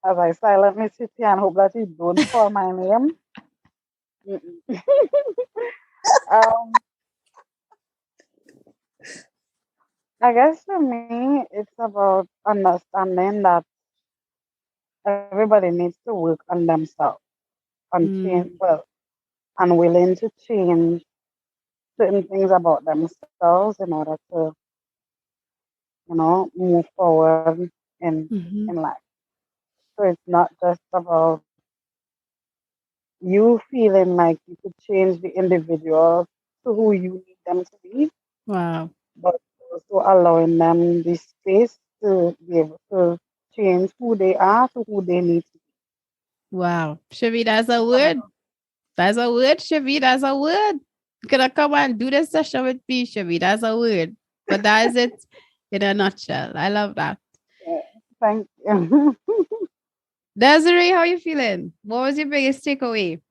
As I silently sit here and hope that you don't call my name. I guess for me, it's about understanding that everybody needs to work on themselves and change, and willing to change certain things about themselves in order to, move forward in life. So it's not just about you feeling like you could change the individual to who you need them to be. Wow. But also allowing them the space to be able to change who they are to who they need to be. Wow. Shivi, that's a word. That's a word, Shivi. That's a word. Could I come and do this session with me, Shivi? That's a word. But that is it in a nutshell. I love that. Yeah, thank you. Desiree, how are you feeling? What was your biggest takeaway?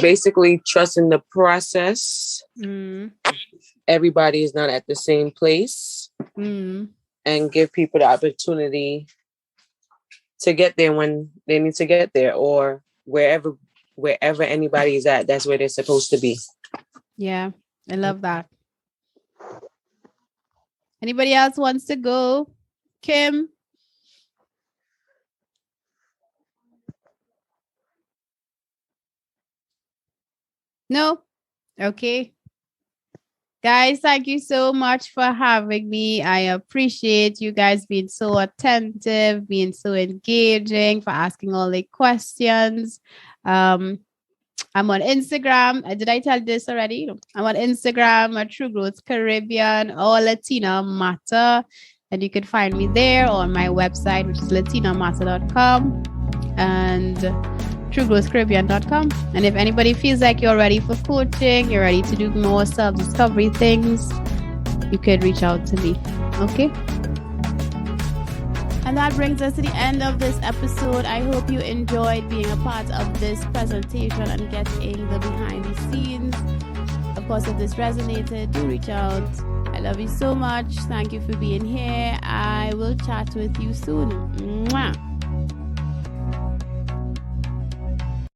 Basically trusting the process. Everybody is not at the same place, and give people the opportunity to get there when they need to get there, or wherever anybody is at, that's where they're supposed to be. Yeah, I love that. Anybody else wants to go? Kim? No? Okay. Guys, thank you so much for having me. I appreciate you guys being so attentive, being so engaging, for asking all the questions. I'm on Instagram. Did I tell this already? I'm on Instagram at True Growth Caribbean or Latina Matter. And you can find me there on my website, which is latinamatter.com and truegrowthcaribbean.com. And if anybody feels like you're ready for coaching, you're ready to do more self-discovery things, you could reach out to me. Okay? And that brings us to the end of this episode. I hope you enjoyed being a part of this presentation and getting the behind the scenes. Of course, if this resonated, do reach out. I love you so much. Thank you for being here. I will chat with you soon. Mwah.